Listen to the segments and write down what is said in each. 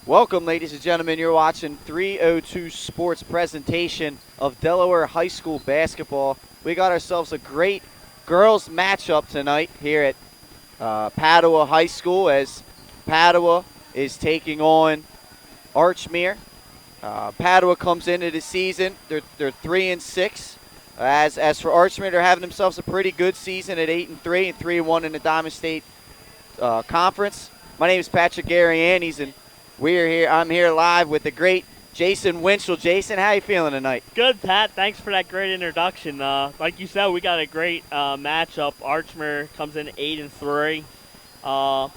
Welcome, ladies and gentlemen. You're watching 302 Sports presentation of Delaware High School basketball. We got ourselves a great girls matchup tonight here at Padua High School as Padua is taking on Archmere. Padua comes into the season. They're 3-6. As for Archmere, they're having themselves a pretty good season at 8-3 and 3-1 in the Diamond State Conference. My name is Patrick Arianes, and we're here. I'm here live with the great Jason Winchell. Jason, how you feeling tonight? Good, Pat. Thanks for that great introduction. Like you said, we got a great matchup. Archmere comes in 8-3.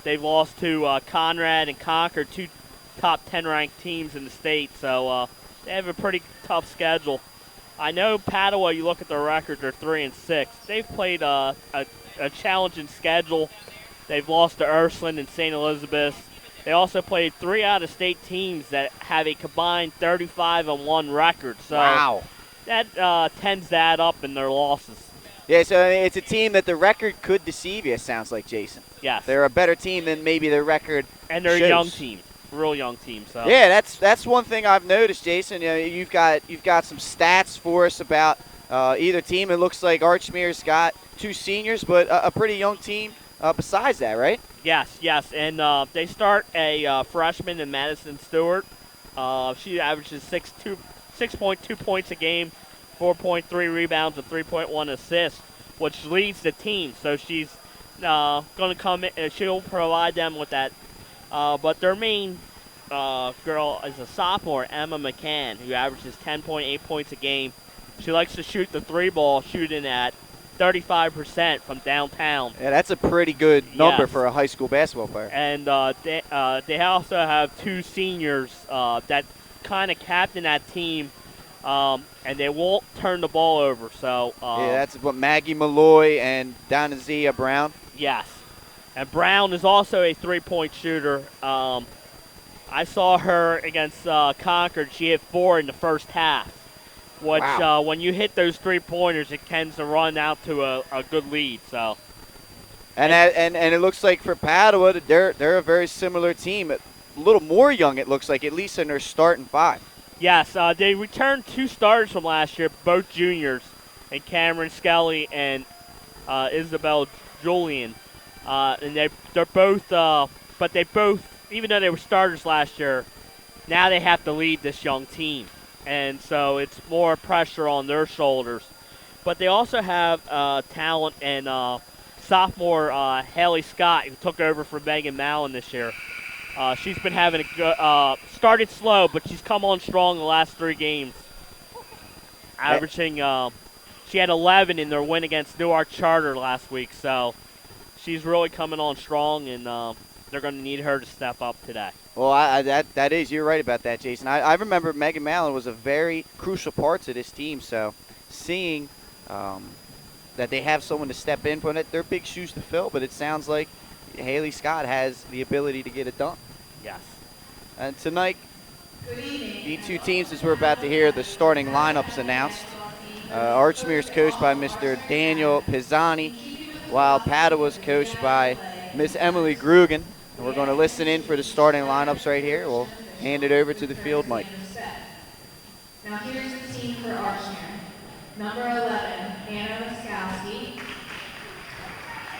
They've lost to Conrad and Concord, two top 10 ranked teams in the state, so they have a pretty tough schedule. I know Padua, you look at their record, they're 3-6. They've played a challenging schedule. They've lost to Ursuline and St. Elizabeth. They also played 3 out-of-state teams that have a combined 35-1 record. So wow. That tends to add up in their losses. Yeah, so it's a team that the record could deceive you, it sounds like, Jason. Yes. They're a better team than maybe their record And they're shows. a young team, real young team. So yeah, that's one thing I've noticed, Jason. You know, you've got some stats for us about either team. It looks like Archmere's got 2 seniors, but a pretty young team besides that, right? Yes, and they start a freshman in Madison Stewart. She averages 6.2 points a game, 4.3 rebounds, and 3.1 assists, which leads the team. So she's going to come in, she'll provide them with that. But their main girl is a sophomore, Emma McCann, who averages 10.8 points a game. She likes to shoot the 3-ball, shooting at 35% from downtown. Yeah, that's a pretty good number Yes. for a high school basketball player. And they also have 2 seniors that kind of captain that team, and they won't turn the ball over. So Yeah, that's what Maggie Malloy and Donazia Brown. yes, and Brown is also a 3-point shooter. I saw her against Concord. She hit 4 in the first half. Which, Wow. when you hit those 3-pointers, it tends to run out to a good lead. So, And it looks like for Padua, they're a very similar team. A little more young, it looks like, at least in their starting 5. yes, they returned 2 starters from last year, both juniors, and Cameron Skelly and Isabel Julian. And they're both, but they both, even though they were starters last year, now they have to lead this young team. And so it's more pressure on their shoulders. But they also have talent and sophomore Haley Scott, who took over for Megan Mallon this year. She's been having a good, started slow, but she's come on strong the last 3 games. Averaging, she had 11 in their win against Newark Charter last week. So she's really coming on strong, and they're going to need her to step up today. Well, you're right about that, Jason. I remember Megan Mallon was a very crucial part to this team, so seeing that they have someone to step in for it, they're big shoes to fill, but it sounds like Haley Scott has the ability to get it done. Yes. And tonight, the 2 teams, as we're about to hear the starting lineups announced. Archmere's coached by Mr. Daniel Pisani, while Padua's coached by Miss Emily Grugan. And we're going to listen in for the starting lineups right here. We'll hand it over to the field mic. Now here's the team for Archmere. Number 11, Hannah Muskowski.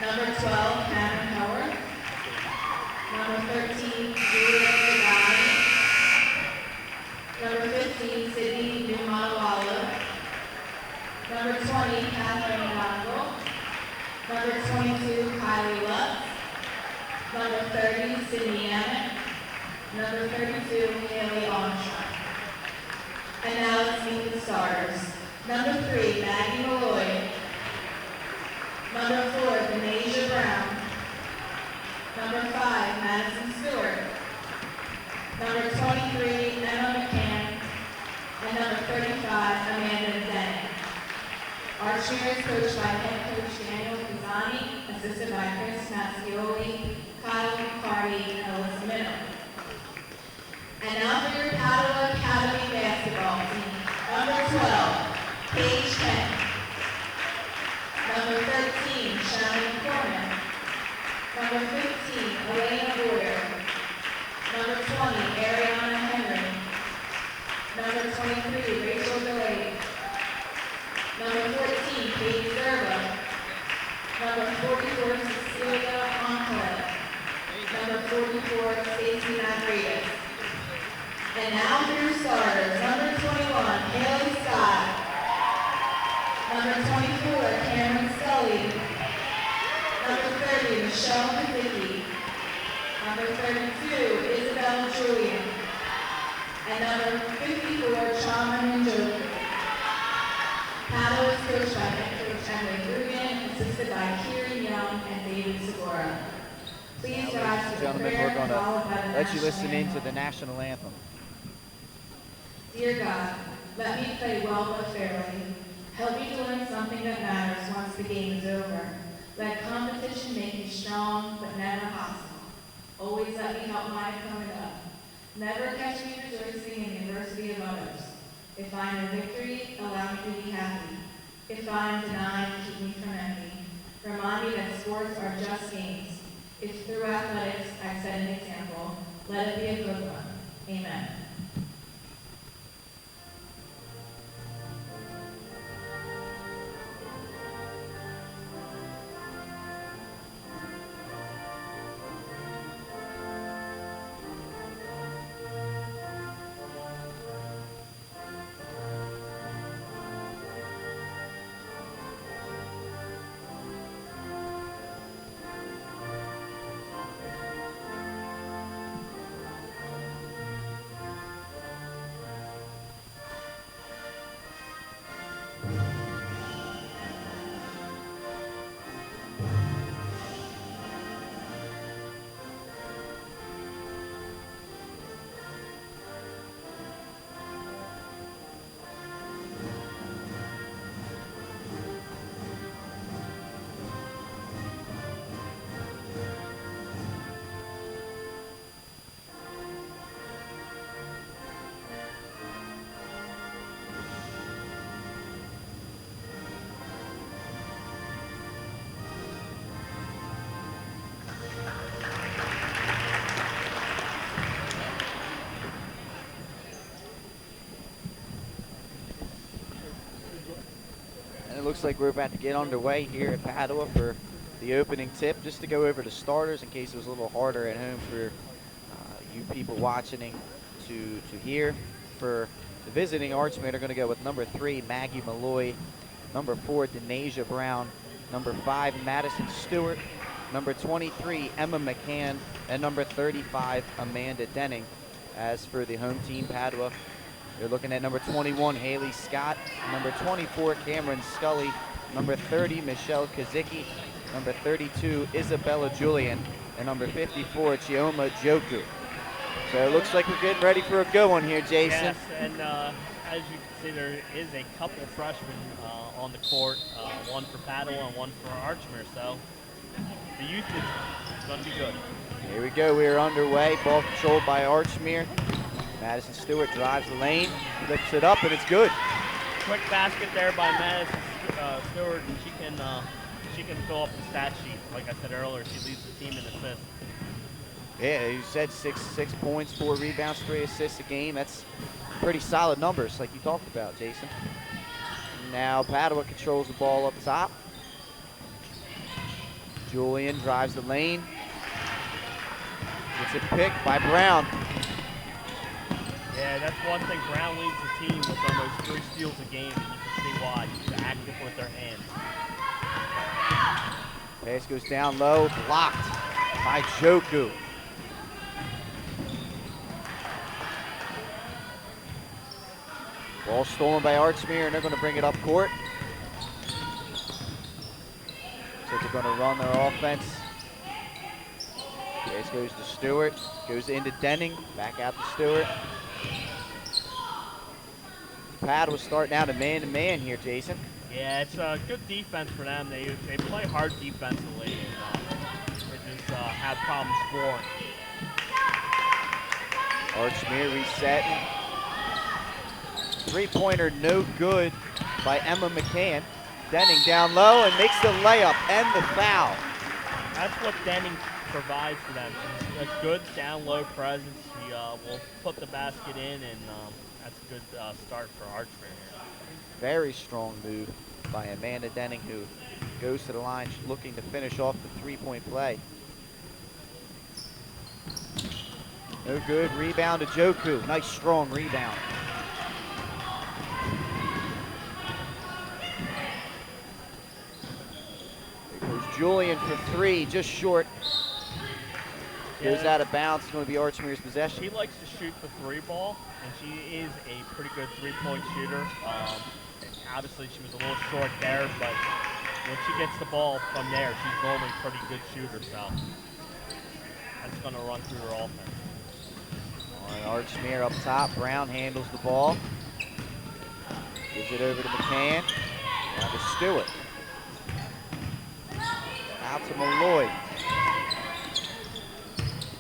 Number 12, Hannah Howard. Number 13, Julia Pagani. Number 15, Sydney Numanawala. Number 20, Kathleen Rondell. Number 22, Kylie Lutz. Number 30, Sydney Emmett. Number 32, Haley Armstrong. And now let's meet the starters. Number 3, Maggie Malloy. Number 4, Benasia Brown. Number 5, Madison Stewart. Number 23, Emma McCann. And number 35, Amanda Dennett. Archmere is coached by head coach Daniel Pisani, assisted by Chris Mazzioli, Kyle McCarty, and Alyssa Minnow. And now for your Padua Academy basketball team. Number 12, Paige Kent. Number 13, Shannon Corman. Number 15, Elena Boyer. Number 20, Ariel 23, Rachel Delaney. Number 14, Katie Zerba. Number 44, Cecilia Oncolet. Number 44, Stacy Madrides. And now for your starters. Number 21, Haley Scott. Number 24, Cameron Scully. Number 30, Michelle Kazicki. Number 32, Isabella Julian. And number 54, Chama Njoku. Padua is coached by head coach Emily Rubin, assisted by Kieran Young and David Segura. Please rise for the Gentlemen, prayer we're going followed by the to let you national listen in anthem. to the national anthem. Dear God, let me play well but fairly. Help me to learn something that matters once the game is over. Let competition make me strong but never hostile. Always let me help my opponent up. Never catch me rejoicing in the adversity of others. If I am a victory, allow me to be happy. If I am denied, keep me from envy. Remind me that sports are just games. If through athletics I set an example, let it be a good one. Amen. It looks like we're about to get underway here at Padua for the opening tip. Just to go over the starters in case it was a little harder at home for you people watching to hear. For the visiting Archmere, they're going to go with number 3, Maggie Malloy, number 4, Denasia Brown, number 5, Madison Stewart, number 23, Emma McCann, and number 35, Amanda Denning. As for the home team, Padua, they're looking at number 21, Haley Scott, number 24, Cameron Scully, number 30, Michelle Kazicki, number 32, Isabella Julian, and number 54, Chioma Joku. So it looks like we're getting ready for a good one here, Jason. Yes, and as you can see, there is a couple freshmen on the court, one for Padua and one for Archmere, so the youth is going to be good. Here we go, we are underway, ball controlled by Archmere. Madison Stewart drives the lane, lifts it up, and it's good. Quick basket there by Madison Stewart, and she can fill up the stat sheet. Like I said earlier, she leads the team in assists. Yeah, you said six points, 4 rebounds, 3 assists a game. That's pretty solid numbers, like you talked about, Jason. Now Padua controls the ball up top. Julian drives the lane. Gets it picked by Brown. Yeah, that's one thing. Brown leads the team with almost 3 steals a game, and you can see why. She's active with her hands. Pass goes down low, blocked by Joku. Ball stolen by Archmere, and they're going to bring it up court. So they're going to run their offense. Pass goes to Stewart, goes into Denning, back out to Stewart. Padua starting out a man-to-man here, Jason. Yeah, it's a good defense for them. They play hard defensively, and they just have problems scoring. Archmere resetting. 3-pointer no good by Emma McCann. Denning down low and makes the layup and the foul. That's what Denning provides for them. She's a good down low presence. She will put the basket in, and that's a good start for Archmere here. Very strong move by Amanda Denning, who goes to the line looking to finish off the three-point play. No good. Rebound to Joku. Nice strong rebound. There goes Julian for three, just short. Goes out of bounds. It's going to be Archmere's possession. She likes to shoot the three ball, and she is a pretty good three-point shooter. Obviously, she was a little short there, but when she gets the ball from there, she's normally a pretty good shooter, so that's going to run through her offense. All right, Archmere up top. Brown handles the ball. Gives it over to McCann. Now to Stewart. Out to Malloy.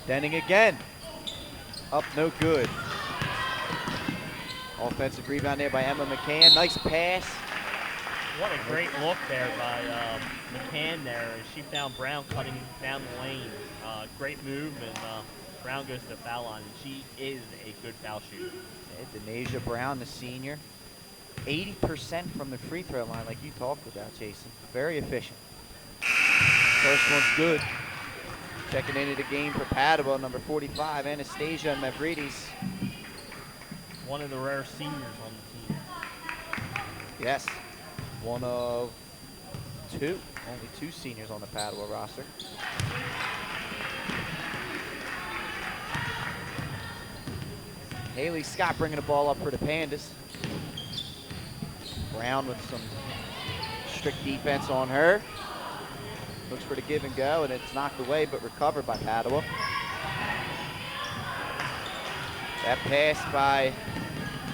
Denning again. Up, no good. Offensive rebound there by Emma McCann. Nice pass. What a great look there by McCann there. She found Brown cutting down the lane. Great move, and Brown goes to the foul line, and she is a good foul shooter. Yeah, Denasia Brown, the senior. 80% from the free throw line, like you talked about, Jason. Very efficient. First one's good. Checking into the game for Padua, number 45, Anastasia Mavridis. One of the rare seniors on the team. Yes, one of two. Only two seniors on the Padua roster. Haley Scott bringing the ball up for the Pandas. Brown with some strict defense on her. Looks for the give and go, and it's knocked away, but recovered by Padua. That pass by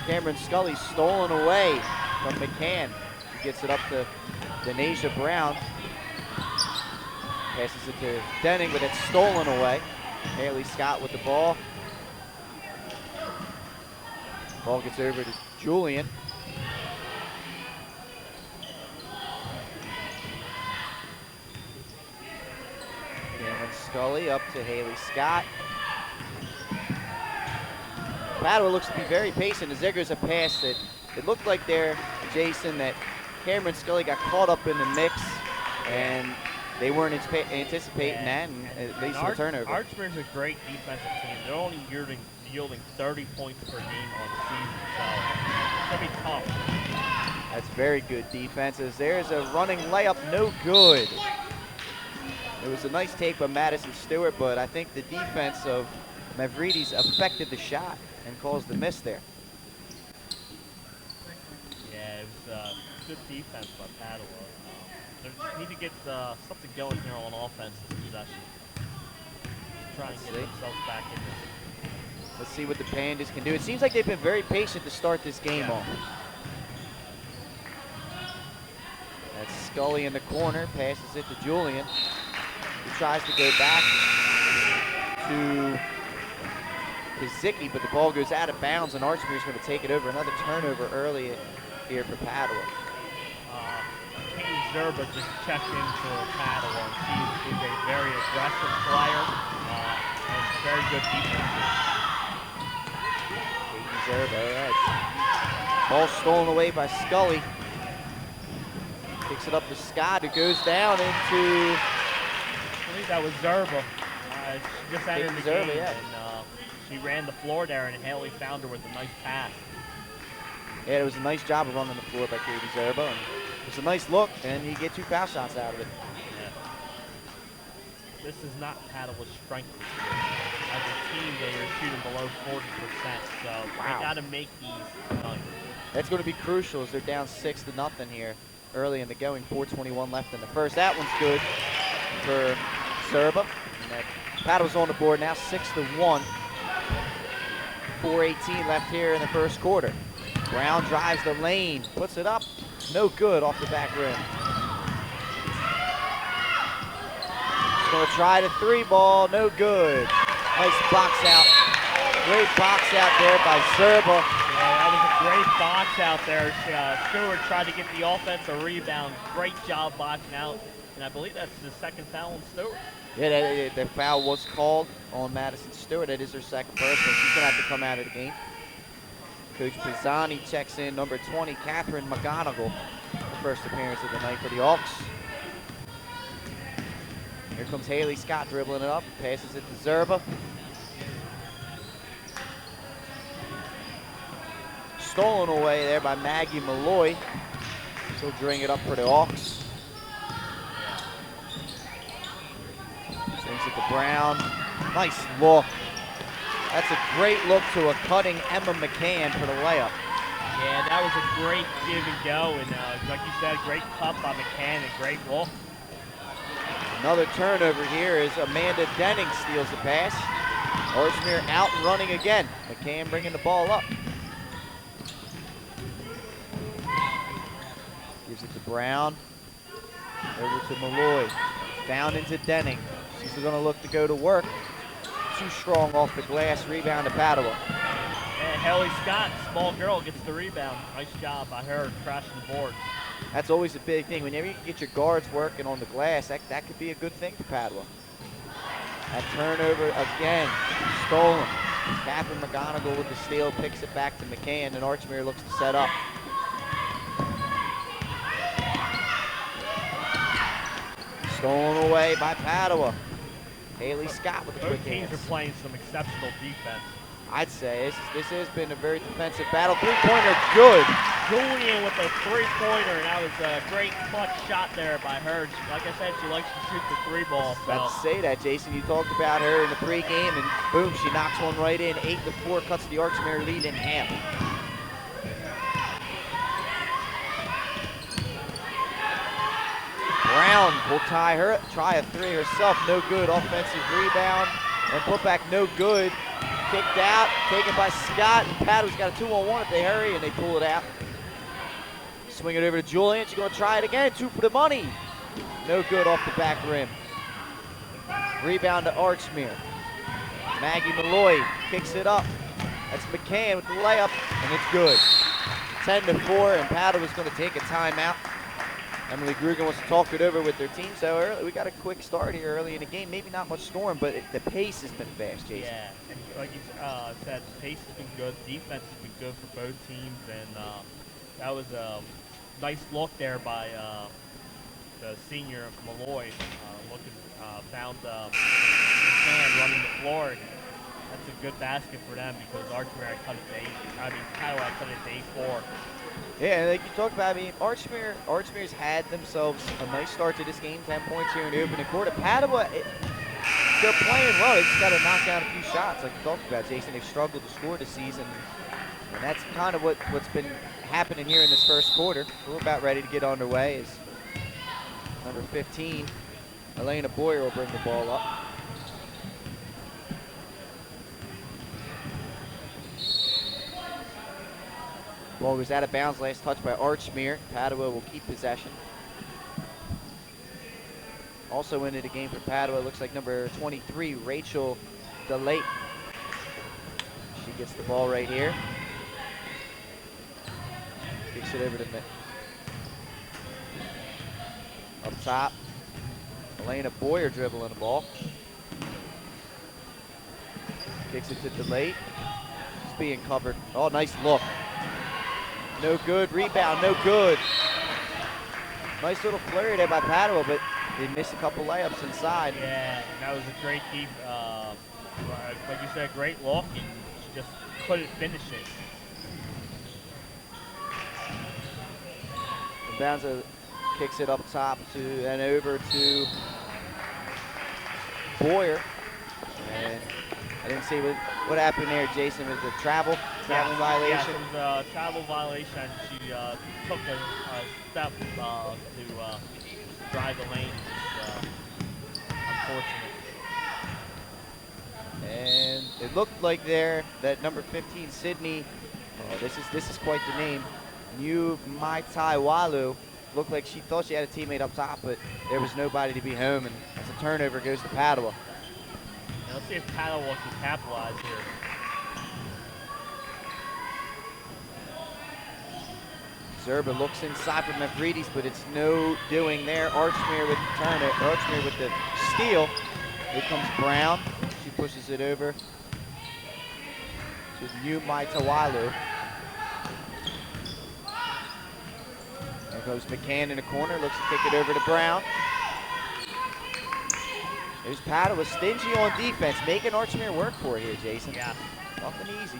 Cameron Scully stolen away from McCann. He gets it up to Denasia Brown. Passes it to Denning, but it's stolen away. Haley Scott with the ball. Ball gets over to Julian. Cameron Scully up to Haley Scott. Padua looks to be very patient as there goes a pass that it looked like there, Jason, that Cameron Scully got caught up in the mix and they weren't anticipating that, and it leads to a turnover. Archmere's a great defensive team. They're only yielding 30 points per game on the season, so it's going to be tough. That's very good defense. As there's a running layup, no good. It was a nice take by Madison Stewart, but I think the defense of Mavridis affected the shot and caused the miss there. Yeah, it was good defense by Padua. They need to get something going here on offense this possession. Try and get themselves back in this. Let's see what the Pandas can do. It seems like they've been very patient to start this game off. That's Scully in the corner, passes it to Julian, who tries to go back to Zicki, but the ball goes out of bounds, and Archmere's going to take it over. Another turnover early here for Padua. Katie Zerba just checked in for Padua, and she is a very aggressive player and very good defense. Katie Zerba, all right. Ball stolen away by Scully. Picks it up to Scott, who goes down into... I think that was Zerba. She just entered the game, yeah. and she ran the floor there, and Haley found her with a nice pass. Yeah, it was a nice job of running the floor by Katie Zerba. And it was a nice look, and you get 2 foul shots out of it. Yeah. This is not Padua's strength this year. As a team, they are shooting below 40%, so they got to make these done. That's going to be crucial as they're down 6-0 here early in the going. 4:21 left in the first. That one's good for Zerba. Padua's on the board now, 6-1. 4:18 left here in the first quarter. Brown drives the lane, puts it up, no good off the back rim. He's going to try the 3 ball, no good. Nice box out. Great box out there by Zerba. Yeah, that was a great box out there. Stewart tried to get the offensive rebound. Great job boxing out. And I believe that's the second foul on Stewart. Yeah, the foul was called on Madison Stewart. That is her second personal. She's going to have to come out of the game. Coach Pisani checks in number 20, Catherine McGonigal, the first appearance of the night for the Hawks. Here comes Haley Scott dribbling it up, passes it to Zerba. Stolen away there by Maggie Malloy. She'll bring it up for the Hawks. Swings it to Brown. Nice look. That's a great look to a cutting Emma McCann for the layup. Yeah, that was a great give and go, and like you said, great cut by McCann and great look. Another turnover here as Amanda Denning steals the pass. Archmere out and running again. McCann bringing the ball up. Gives it to Brown. Over to Malloy. Down into Denning. She's going to look to go to work. Too strong off the glass. Rebound to Padua. And Haley Scott, small girl, gets the rebound. Nice job by her crashing the boards. That's always a big thing. Whenever you can get your guards working on the glass, that could be a good thing for Padua. That turnover again, stolen. Catherine McGonigal with the steal, picks it back to McCann, and Archmere looks to set up. Stolen away by Padua. Haley Scott with the quick Both teams hands. are playing some exceptional defense. I'd say this has been a very defensive battle. Three-pointer, good. Julian with a three-pointer, and that was a great clutch shot there by her. Like I said, she likes to shoot the three ball. About to say that, Jason. You talked about her in the pregame, and boom, she knocks one right in. 8-4, cuts the Archmere lead in half. Brown will try a three herself, no good. Offensive rebound and put back, no good. Kicked out, taken by Scott, and Padua's got a 2-on-1 if they hurry, and they pull it out. Swing it over to Julian. She's going to try it again. Two for the money. No good off the back rim. Rebound to Archmere. Maggie Malloy kicks it up. That's McCann with the layup, and it's good. 10-4, and Padua's going to take a timeout. Emily Grugan wants to talk it over with their team. So early, we got a quick start here early in the game. Maybe not much scoring, but the pace has been fast, Jason. Yeah, and like you said, the pace has been good. Defense has been good for both teams, and that was a nice look there by the senior Malloy. Found McCann running the floor. And that's a good basket for them because Archmere cut it to Padua cut it to 8-4. Yeah, like you talked about, Archmere's had themselves a nice start to this game, 10 points here in the opening quarter. Padua, they're playing well. They just got to knock down a few shots, like you talked about, Jason. They've struggled to score this season, and that's kind of what's been happening here in this first quarter. We're about ready to get underway as number 15, Elena Boyer, will bring the ball up. Ball was out of bounds, last touch by Archmere. Padua will keep possession. Also into the game for Padua, looks like number 23, Rachel DeLate. She gets the ball right here. Kicks it over to up top. Elena Boyer dribbling the ball. Kicks it to DeLate. She's being covered. Oh, nice look. No good. Rebound, no good. Nice little flurry there by Padua, but they missed a couple layups inside. Yeah, and that was a great deep, like you said, great look, and she just couldn't finish it. Bounza kicks it up top to and over to Boyer. And I didn't see what happened there, Jason. Was it traveling violation? Yes, it was a travel violation. She took a step to drive the lane. It's unfortunate. And it looked like there that number 15, Sydney, this is quite the name, New Mai Tai Walu, looked like she thought she had a teammate up top, but there was nobody to be home, and as a turnover goes to Padua. Now let's see if Padua can capitalize here. Zerba looks inside for Mavridis, but it's no doing there. Archmere with the turn, Archmere with the steal. Here comes Brown. She pushes it over to New Maitawalu. There goes McCann in the corner, looks to kick it over to Brown. There's Padua, stingy on defense, making Archmere work for it here, Jason. Yeah. Nothing easy.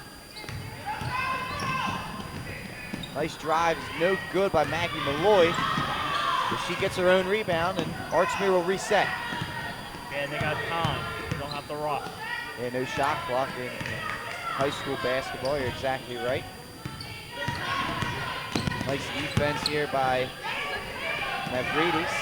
Nice drive, is no good by Maggie Malloy. But she gets her own rebound, and Archmere will reset. And they got time. They don't have to rush. Yeah, no shot clock in high school basketball. You're exactly right. Nice defense here by Mavridis.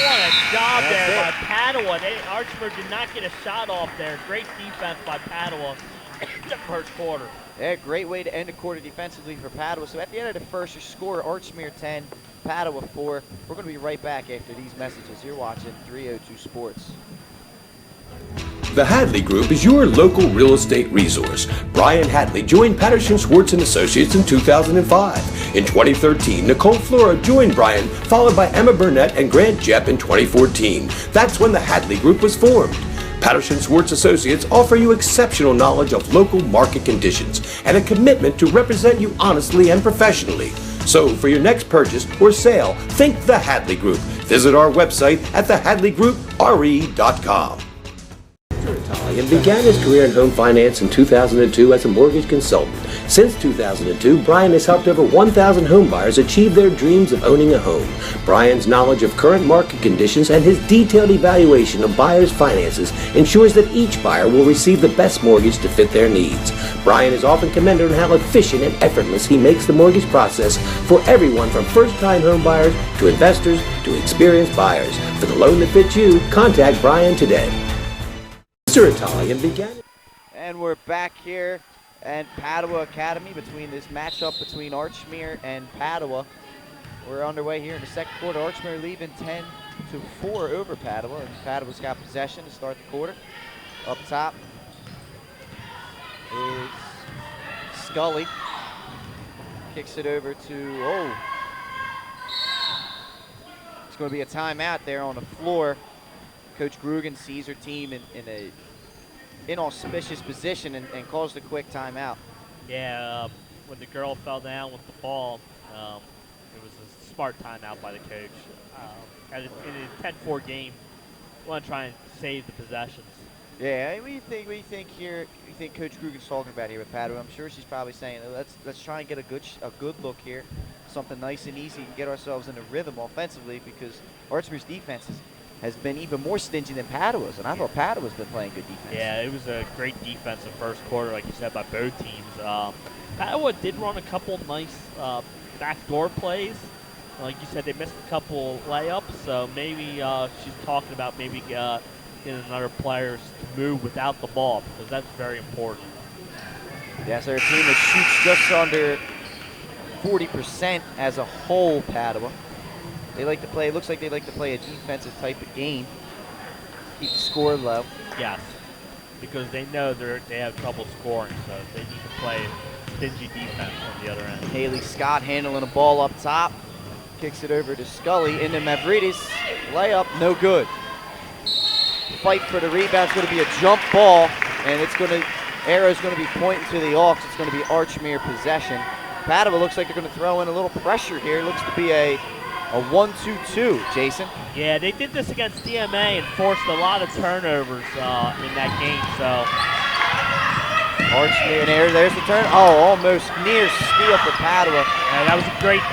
What a job That's there it. by Padua. Archmere did not get a shot off there. Great defense by Padua in the first quarter. Yeah, great way to end the quarter defensively for Padua. So at the end of the first, your score, Archmere 10, Padua 4. We're going to be right back after these messages. You're watching 302 Sports. The Hadley Group is your local real estate resource. Brian Hadley joined Patterson Schwartz & Associates in 2005. In 2013, Nicole Flora joined Brian, followed by Emma Burnett and Grant Jepp in 2014. That's when the Hadley Group was formed. Patterson Schwartz Associates offer you exceptional knowledge of local market conditions and a commitment to represent you honestly and professionally. So for your next purchase or sale, think the Hadley Group. Visit our website at thehadleygroupre.com. And began his career in home finance in 2002 as a mortgage consultant. Since 2002, Brian has helped over 1,000 home buyers achieve their dreams of owning a home. Brian's knowledge of current market conditions and his detailed evaluation of buyers' finances ensures that each buyer will receive the best mortgage to fit their needs. Brian is often commended on how efficient and effortless he makes the mortgage process for everyone from first-time home buyers to investors to experienced buyers. For the loan that fits you, contact Brian today. Mr. Italian began. And we're back here at Padua Academy between this matchup between Archmere and Padua. We're underway here in the second quarter. Archmere leading 10-4 over Padua, and Padua's got possession to start the quarter. Up top is Scully. Kicks it over to, it's going to be a timeout there on the floor. Coach Grugan sees her team in a inauspicious position and calls the quick timeout. Yeah, when the girl fell down with the ball, it was a smart timeout by the coach. In a 10-4 game, we want to try and save the possessions. Yeah, we think Coach Grugan's talking about here with Padua. I'm sure she's probably saying, let's try and get a good look here, something nice and easy, and get ourselves in a rhythm offensively, because Archmere's defense has been even more stingy than Padua's, and I thought Padua's been playing good defense. Yeah, it was a great defensive first quarter, like you said, by both teams. Padua did run a couple nice backdoor plays. Like you said, they missed a couple layups, so maybe she's talking about maybe getting another players to move without the ball, because that's very important. Yeah, so a team that shoots just under 40% as a whole, Padua. They like to play, it looks like they like to play a defensive type of game. Keep the score low. Yes, because they know they have trouble scoring, so they need to play stingy defense on the other end. Haley Scott handling the ball up top. Kicks it over to Scully into Mavridis. Layup, no good. Fight for the rebound. It's going to be a jump ball, and arrow's going to be pointing to the Hawks. It's going to be Archmere possession. Padua looks like they're going to throw in a little pressure here. Looks to be a 1-2-2, Jason. Yeah, they did this against DMA and forced a lot of turnovers in that game, so. Archmere, and there's the turn. Oh, almost near steal for Padua. Yeah, that was a great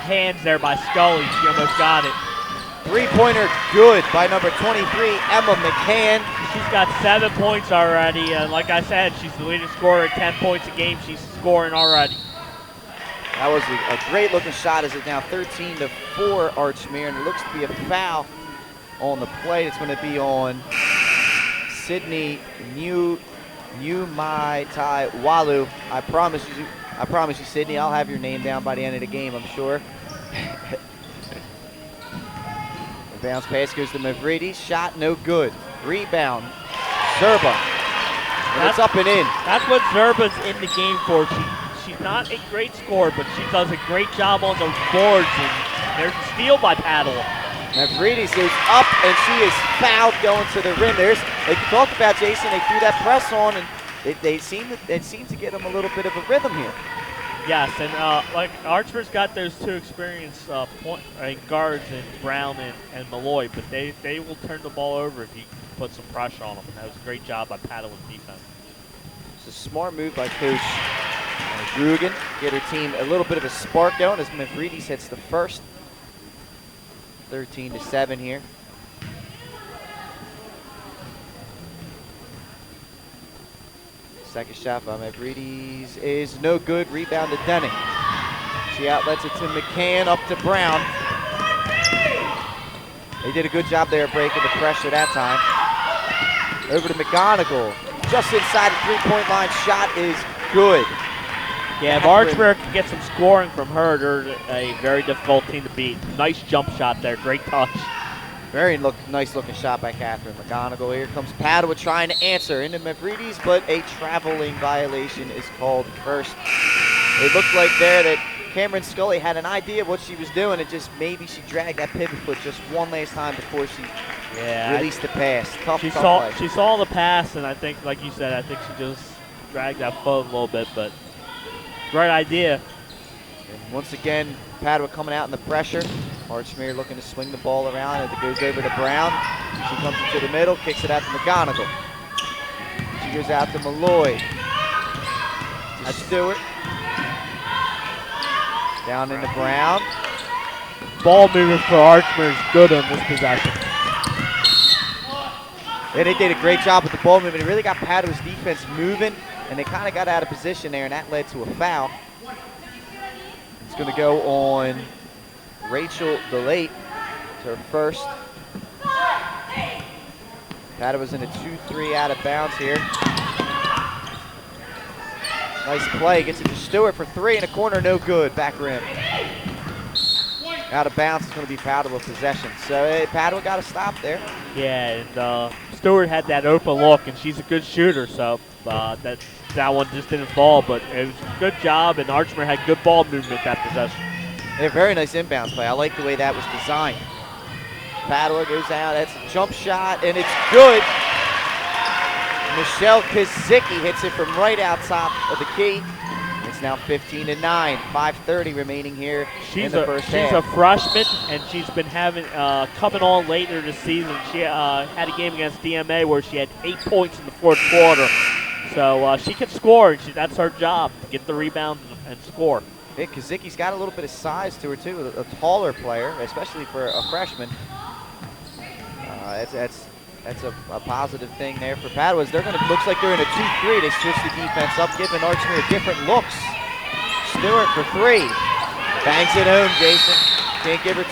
hands there by Scully. She almost got it. Three-pointer good by number 23, Emma McCann. She's got 7 points already, and like I said, she's the leading scorer at 10 points a game. She's scoring already. That was a great-looking shot. As it's now 13-4 Archmere, and it looks to be a foul on the play. It's going to be on Sydney Walu. I promise you, Sydney, I'll have your name down by the end of the game, I'm sure. The bounce pass goes to Mavridis. Shot no good. Rebound, Zerba. And it's up and in. That's what Zerba's in the game for. She she's not a great scorer, but she does a great job on those boards. And there's a steal by Padua. Mavridis goes up, and she is fouled going to the rim. Like you talked about, Jason, they threw that press on, and it seemed to get them a little bit of a rhythm here. Yes, and like Archmere's got those two experienced guards in Brown and Malloy, but they will turn the ball over if you put some pressure on them. And that was a great job by Padua's defense. It's a smart move by Coach Drugan. Get her team a little bit of a spark going as Mavridis hits the first. 13-7 here. Second shot by Mavridis is no good. Rebound to Denning. She outlets it to McCann, up to Brown. They did a good job there breaking the pressure that time. Over to McGonigal. Just inside the three-point line. Shot is good. Yeah, if Archmere can get some scoring from her, they're a very difficult team to beat. Nice jump shot there. Great touch. Very nice looking shot by Catherine McGonigal. Here comes Padua trying to answer into Mavridis, but a traveling violation is called first. It looked like there that Cameron Scully had an idea of what she was doing, and just maybe she dragged that pivot foot just one last time before she released the pass. Tough play. She saw the pass, and I think, like you said, I think she just dragged that foot a little bit, but great idea. And once again, Padua coming out in the pressure. Archmere looking to swing the ball around as it goes over to Brown. She comes into the middle, kicks it out to McGonigal. She goes out to Malloy. To Stewart. Down into Brown. Ball movement for Archmere is good on this possession. Yeah, they did a great job with the ball movement. It really got Padua's defense moving, and they kind of got out of position there, and that led to a foul. It's going to go on Rachel DeLate. It's her first. Padua's in a 2-3 out of bounds here. Nice play, gets it to Stewart for three in the corner, no good, back rim. Out of bounds, it's going to be Padua possession. So Padua got to stop there. Yeah, and Stewart had that open look, and she's a good shooter, so that one just didn't fall, but it was a good job, and Archmere had good ball movement that possession. A very nice inbounds play. I like the way that was designed. Padua goes out, that's a jump shot, and it's good. Michelle Kazicki hits it from right outside of the key. It's now 15-9, 5:30 remaining here in the first half. She's a freshman, and she's been coming on later this season. She had a game against DMA where she had 8 points in the fourth quarter. So she can score, and that's her job, to get the rebound and score. Hey, Kazicki's got a little bit of size to her, too, a taller player, especially for a freshman. That's a positive thing there for Padua. Looks like they're in a 2-3. They switch the defense up, giving Archmere different looks. Stewart for three. Bangs it home, Jason. Can't give her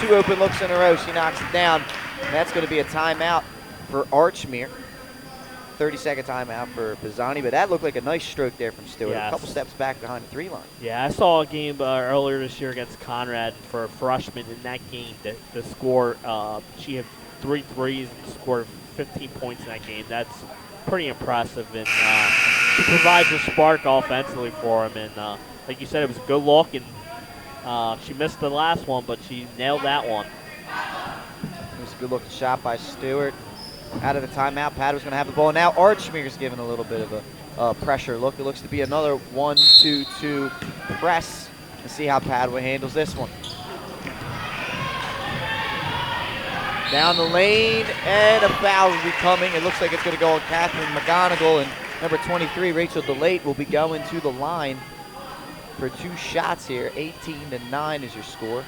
two open looks in a row. She knocks it down. And that's going to be a timeout for Archmere. 30-second timeout for Pisani, but that looked like a nice stroke there from Stewart. Yes. A couple steps back behind the three line. Yeah, I saw a game earlier this year against Conrad for a freshman. In that game, the score, she had 3 threes and scored 15 points in that game. That's pretty impressive, and she provides a spark offensively for him. And like you said, it was a good look, and she missed the last one, but she nailed that one. It was a good looking shot by Stewart. Out of the timeout, Padua's going to have the ball. Now Archmere's given a little bit of a pressure look. It looks to be another 1-2-2 press. Let's see how Padua handles this one. Down the lane, and a foul will be coming. It looks like it's going to go on Catherine McGonigal, and number 23, Rachel DeLate, will be going to the line for 2 shots here. 18-9 is your score.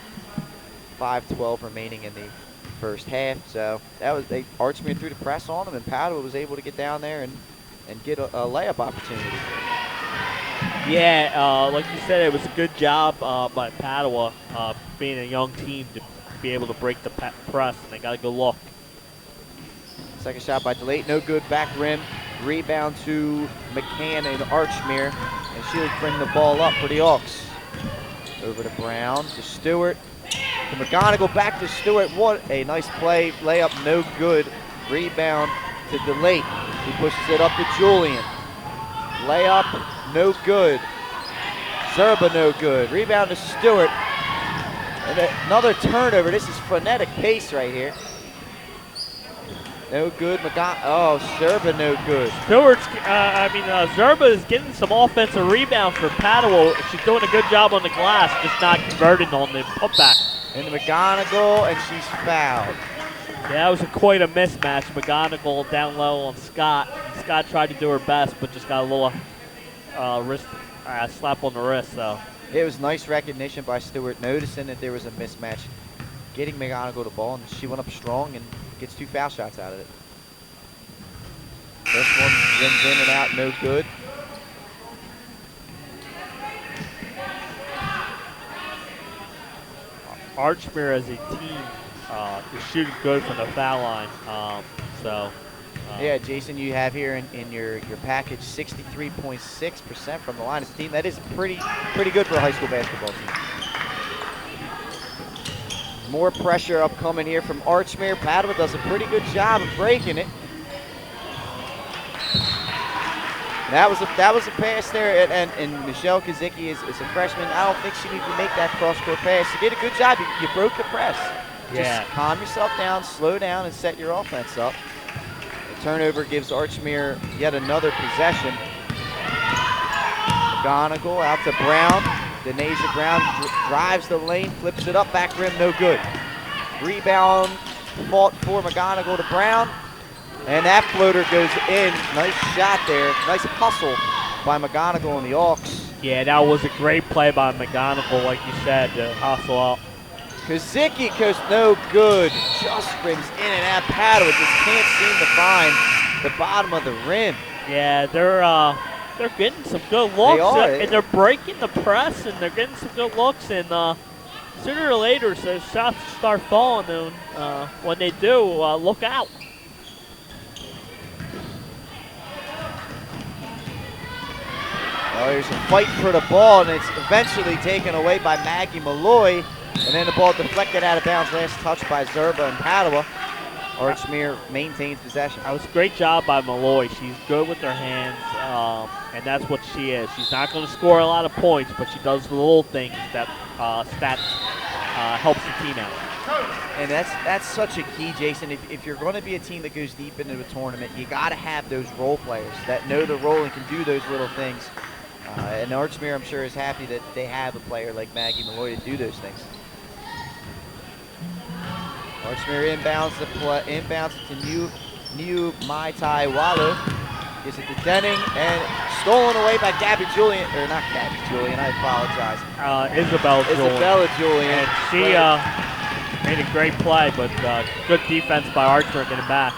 5:12 remaining in the first half. So that was Archmere threw the press on them, and Padua was able to get down there and get a layup opportunity. Yeah, like you said, it was a good job by Padua, being a young team, to be able to break the press, and they got a good look. Second shot by DeLate, no good, back rim. Rebound to McCann and Archmere, and she'll bring the ball up for the Hawks. Over to Brown, to Stewart, to McGonigal, back to Stewart. What a nice play, layup no good. Rebound to DeLate, he pushes it up to Julian. Layup no good. Zerba no good. Rebound to Stewart. And another turnover. This is frenetic pace right here. No good. Zerba no good. Zerba is getting some offensive rebound for Padua. She's doing a good job on the glass, just not converting on the putback. Into McGonigal, and she's fouled. Yeah, that was quite a mismatch. McGonigal down low on Scott. Scott tried to do her best, but just got a little wrist slap on the wrist. So it was nice recognition by Stewart, noticing that there was a mismatch, getting McGonigal the ball, and she went up strong and gets 2 foul shots out of it. First one rims in and out, no good. Archmere as a team is shooting good from the foul line. Yeah, Jason, you have here in your package 63.6% from the line as a team. That is pretty good for a high school basketball team. More pressure upcoming here from Archmere. Padua does a pretty good job of breaking it. That was a pass there, and Michelle Kazicki is a freshman. I don't think she needs to make that cross-court pass. You did a good job. You broke the press. Yeah. Just calm yourself down, slow down, and set your offense up. The turnover gives Archmere yet another possession. McGonigal out to Brown. Denasia Brown drives the lane, flips it up, back rim, no good. Rebound fought for McGonigal to Brown. And that floater goes in. Nice shot there. Nice hustle by McGonigal and the Hawks. Yeah, that was a great play by McGonigal, like you said, to hustle up. Kazicki goes no good. Just rims in and out. Padua just can't seem to find the bottom of the rim. Yeah, they're getting some good looks. They are. And they're breaking the press, and they're getting some good looks. And sooner or later, so shots start falling. And when they do, look out. Oh, there's a fight for the ball, and it's eventually taken away by Maggie Malloy. And then the ball deflected out of bounds. Last touch by Zerba and Padua. Archmere maintains possession. That was a great job by Malloy. She's good with her hands, and that's what she is. She's not going to score a lot of points, but she does the little things that helps the team out. And that's such a key, Jason. If you're going to be a team that goes deep into a tournament, you got to have those role players that know the role and can do those little things. And Archmere, I'm sure, is happy that they have a player like Maggie Malloy to do those things. Archmere inbounds to New Mai Tai Walu. Gives it to Denning and stolen away by Gabby Julian, or not Gabby Julian, I apologize. Isabella Julian. And she made a great play, but good defense by Archer getting back.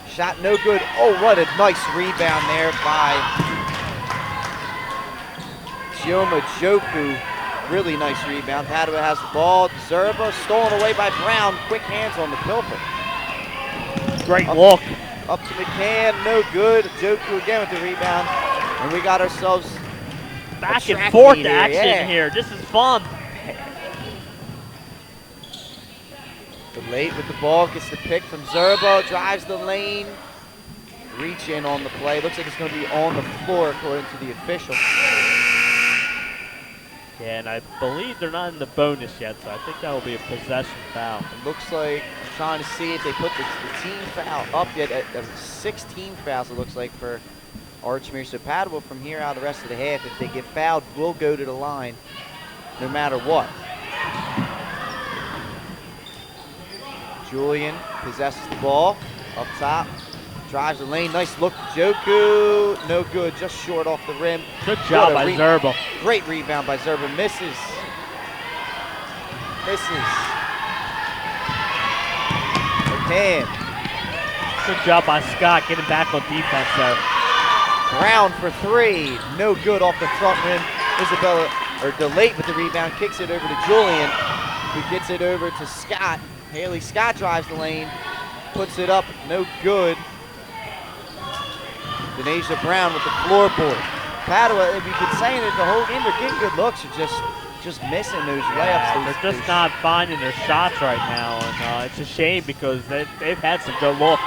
Shot no good. Oh, what a nice rebound there by Chioma Joku. Really nice rebound. Padua has the ball. Zerba stolen away by Brown. Quick hands on the pilfer. Great look. Up to McCann, no good. Joku again with the rebound. And we got ourselves back and forth action here. This is fun. Late with the ball, gets the pick from Zerba, drives the lane. Reach in on the play. Looks like it's going to be on the floor according to the official. Yeah, and I believe they're not in the bonus yet, so I think that will be a possession foul. It looks like, I'm trying to see if they put the team foul up yet. 16 fouls, it looks like, for Archmere. So Padua from here out the rest of the half, if they get fouled, will go to the line no matter what. Julian possesses the ball up top. Drives the lane, nice look to Joku, no good, just short off the rim. Good job by Zerba. Great rebound by Zerba, misses. McCann. Good job by Scott getting back on defense there. Brown for three, no good off the front rim. Isabella, or DeLate with the rebound, kicks it over to Julian, who gets it over to Scott. Haley Scott drives the lane, puts it up, no good. Denasia Brown with the floorboard. Padua, we've been saying it the whole game, they're getting good looks, they're just missing those layups. They're just not finding their shots right now, and it's a shame because they've had some good looks.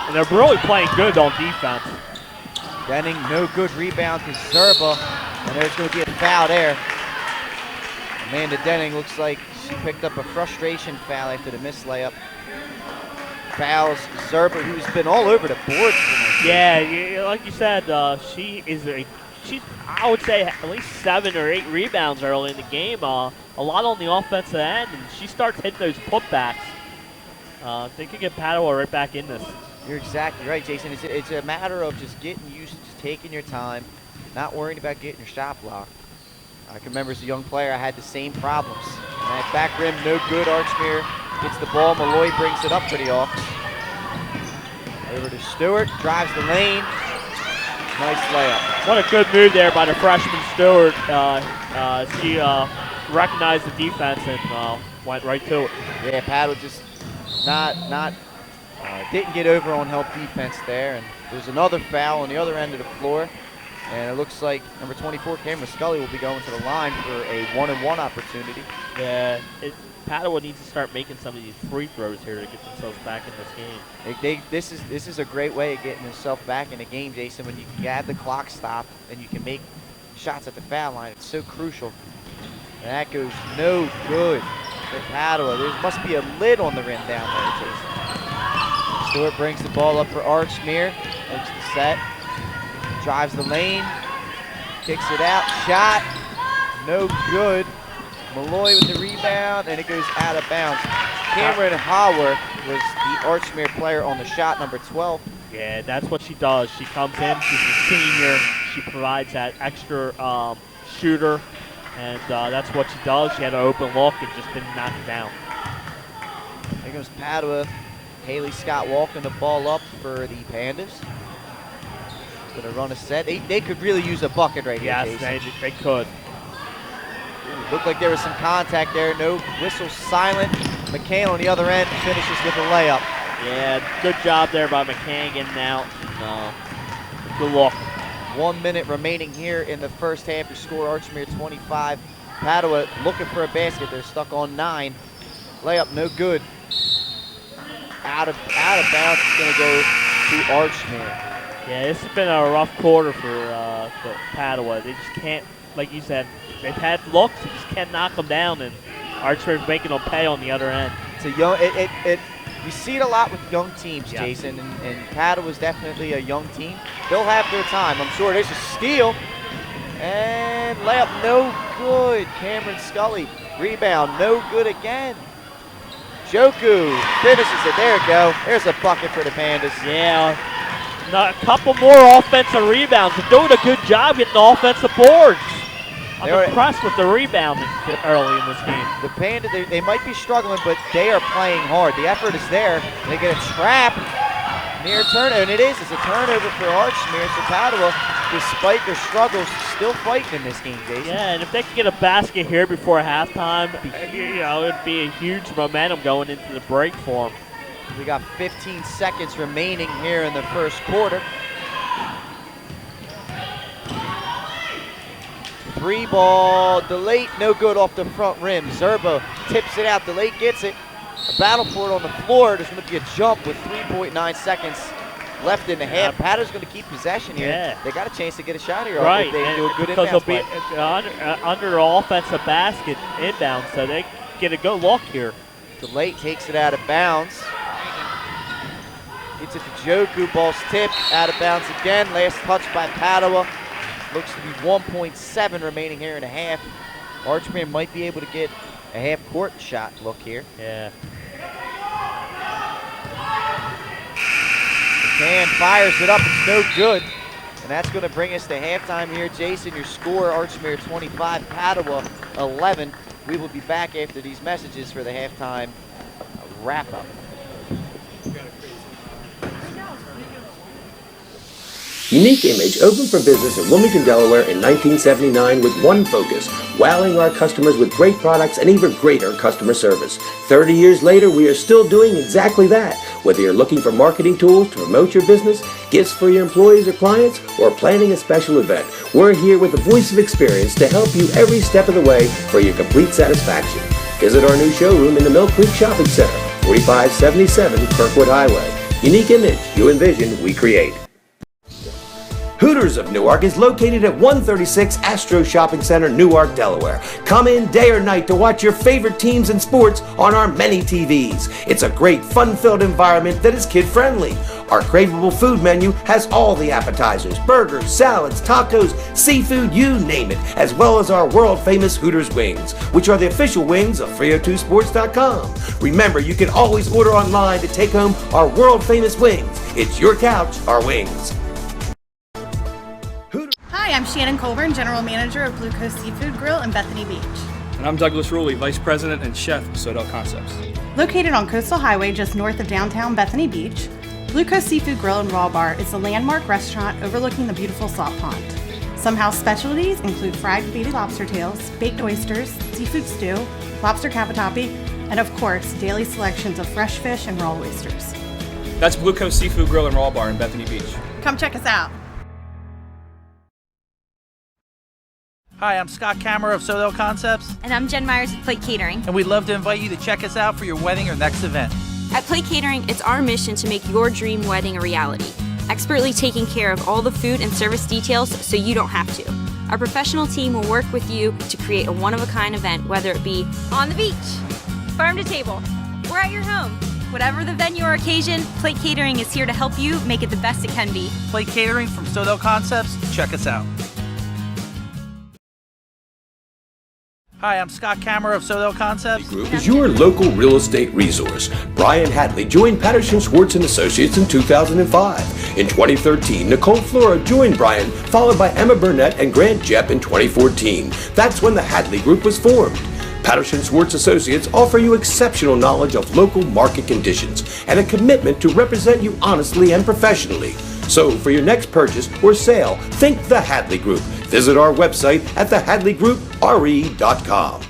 And they're really playing good on defense. Denning, no good rebound to Zerba. And there's going to be a foul there. Amanda Denning looks like she picked up a frustration foul after the missed layup. Fouls Zerba, who's been all over the boards tonight. Yeah, like you said, she's I would say at least 7 or 8 rebounds early in the game. A lot on the offensive end, and she starts hitting those putbacks. They could get Padua right back in this. You're exactly right, Jason. It's a matter of just getting used to just taking your time, not worrying about getting your shot blocked. I can remember as a young player, I had the same problems. And that back rim, no good. Archmere gets the ball. Malloy brings it up for the Hawks. Over to Stewart, drives the lane. Nice layup. What a good move there by the freshman Stewart. She recognized the defense and went right to it. Yeah, Padua just didn't get over on help defense there. And there's another foul on the other end of the floor. And it looks like number 24, Cameron Scully, will be going to the line for a 1-and-1 opportunity. Yeah, Padua needs to start making some of these free throws here to get themselves back in this game. This is a great way of getting yourself back in the game, Jason, when you can have the clock stop and you can make shots at the foul line. It's so crucial. And that goes no good for Padua. There must be a lid on the rim down there, Jason. Stewart brings the ball up for Archmere. Makes the set. Drives the lane. Kicks it out. Shot. No good. Malloy with the rebound, and it goes out of bounds. Cameron Haworth was the Archmere player on the shot, number 12. Yeah, that's what she does. She comes in, she's a senior. She provides that extra shooter, and that's what she does. She had an open look and just didn't knock it down. There goes Padua. Haley Scott walking the ball up for the Pandas. Gonna run a set. They could really use a bucket right here. Yes, they could. Looked like there was some contact there. No whistle, silent. McCann on the other end finishes with a layup. Yeah, good job there by McCann getting out. Good luck. 1 minute remaining here in the first half. Your score, Archmere 25. Padua looking for a basket. They're stuck on 9. Layup, no good. Out of bounds. It's going to go to Archmere. Yeah, this has been a rough quarter for Padua. They just can't, like you said, they've had looks, they just can't knock them down, and Archmere's making them pay on the other end. It's a young, you see it a lot with young teams, yeah. Jason, and Padua's definitely a young team. They'll have their time, I'm sure. There's a steal, and layup, no good. Cameron Scully, rebound, no good again. Joku finishes it. There you go. There's a bucket for the Pandas. Yeah. A couple more offensive rebounds. They're doing a good job getting the offensive boards. I'm impressed with the rebounding early in this game. The Pandas, they might be struggling, but they are playing hard. The effort is there. They get a trap near turnover, and it's a turnover for Archmere. So Padua, despite their struggles, still fighting in this game, Jason. Yeah, and if they could get a basket here before halftime, it would be a huge momentum going into the break for them. We got 15 seconds remaining here in the first quarter. 3-ball, DeLate, no good off the front rim. Zerba tips it out, DeLate gets it. A battle for it on the floor. There's going to be a jump with 3.9 seconds left in the half. Padua's going to keep possession here. Yeah. They got a chance to get a shot here. Right, They do a good because inbounds they'll be under the offensive basket inbound, so they get a good look here. DeLate takes it out of bounds. Gets it to Joku, ball's tipped, out of bounds again. Last touch by Padua. Looks to be 1.7 remaining here in a half. Archmere might be able to get a half-court shot look here. Yeah. McCann fires it up, it's no good. And that's going to bring us to halftime here. Jason, your score, Archmere 25, Padua 11. We will be back after these messages for the halftime wrap-up. Unique Image opened for business in Wilmington, Delaware in 1979 with one focus, wowing our customers with great products and even greater customer service. 30 years later, we are still doing exactly that. Whether you're looking for marketing tools to promote your business, gifts for your employees or clients, or planning a special event, we're here with the voice of experience to help you every step of the way for your complete satisfaction. Visit our new showroom in the Mill Creek Shopping Center, 4577 Kirkwood Highway. Unique Image, you envision, we create. Hooters of Newark is located at 136 Astro Shopping Center, Newark, Delaware. Come in day or night to watch your favorite teams and sports on our many TVs. It's a great, fun-filled environment that is kid-friendly. Our craveable food menu has all the appetizers, burgers, salads, tacos, seafood, you name it, as well as our world-famous Hooters wings, which are the official wings of 302sports.com. Remember, you can always order online to take home our world-famous wings. It's your couch, our wings. Hi, I'm Shannon Colburn, General Manager of Blue Coast Seafood Grill in Bethany Beach. And I'm Douglas Ruley, Vice President and Chef of Sodell Concepts. Located on Coastal Highway just north of downtown Bethany Beach, Blue Coast Seafood Grill and Raw Bar is a landmark restaurant overlooking the beautiful salt pond. Some house specialties include fried baby lobster tails, baked oysters, seafood stew, lobster cavatappi, and of course, daily selections of fresh fish and raw oysters. That's Blue Coast Seafood Grill and Raw Bar in Bethany Beach. Come check us out. Hi, I'm Scott Kammerer of Sodell Concepts, And I'm Jen Myers at Plate Catering. and we'd love to invite you to check us out for your wedding or next event. At Plate Catering, it's our mission to make your dream wedding a reality, expertly taking care of all the food and service details so you don't have to. Our professional team will work with you to create a one-of-a-kind event, whether it be on the beach, farm to table, or at your home. Whatever the venue or occasion, Plate Catering is here to help you make it the best it can be. Plate Catering from Sodell Concepts, check us out. Hi, I'm Scott Kammerer of Sodell Concepts. Group is your local real estate resource. Brian Hadley joined Patterson Schwartz & Associates in 2005. In 2013, Nicole Flora joined Brian, followed by Emma Burnett and Grant Jepp in 2014. That's when the Hadley Group was formed. Patterson Schwartz Associates offer you exceptional knowledge of local market conditions and a commitment to represent you honestly and professionally. So for your next purchase or sale, think the Hadley Group. Visit our website at thehadleygroupre.com.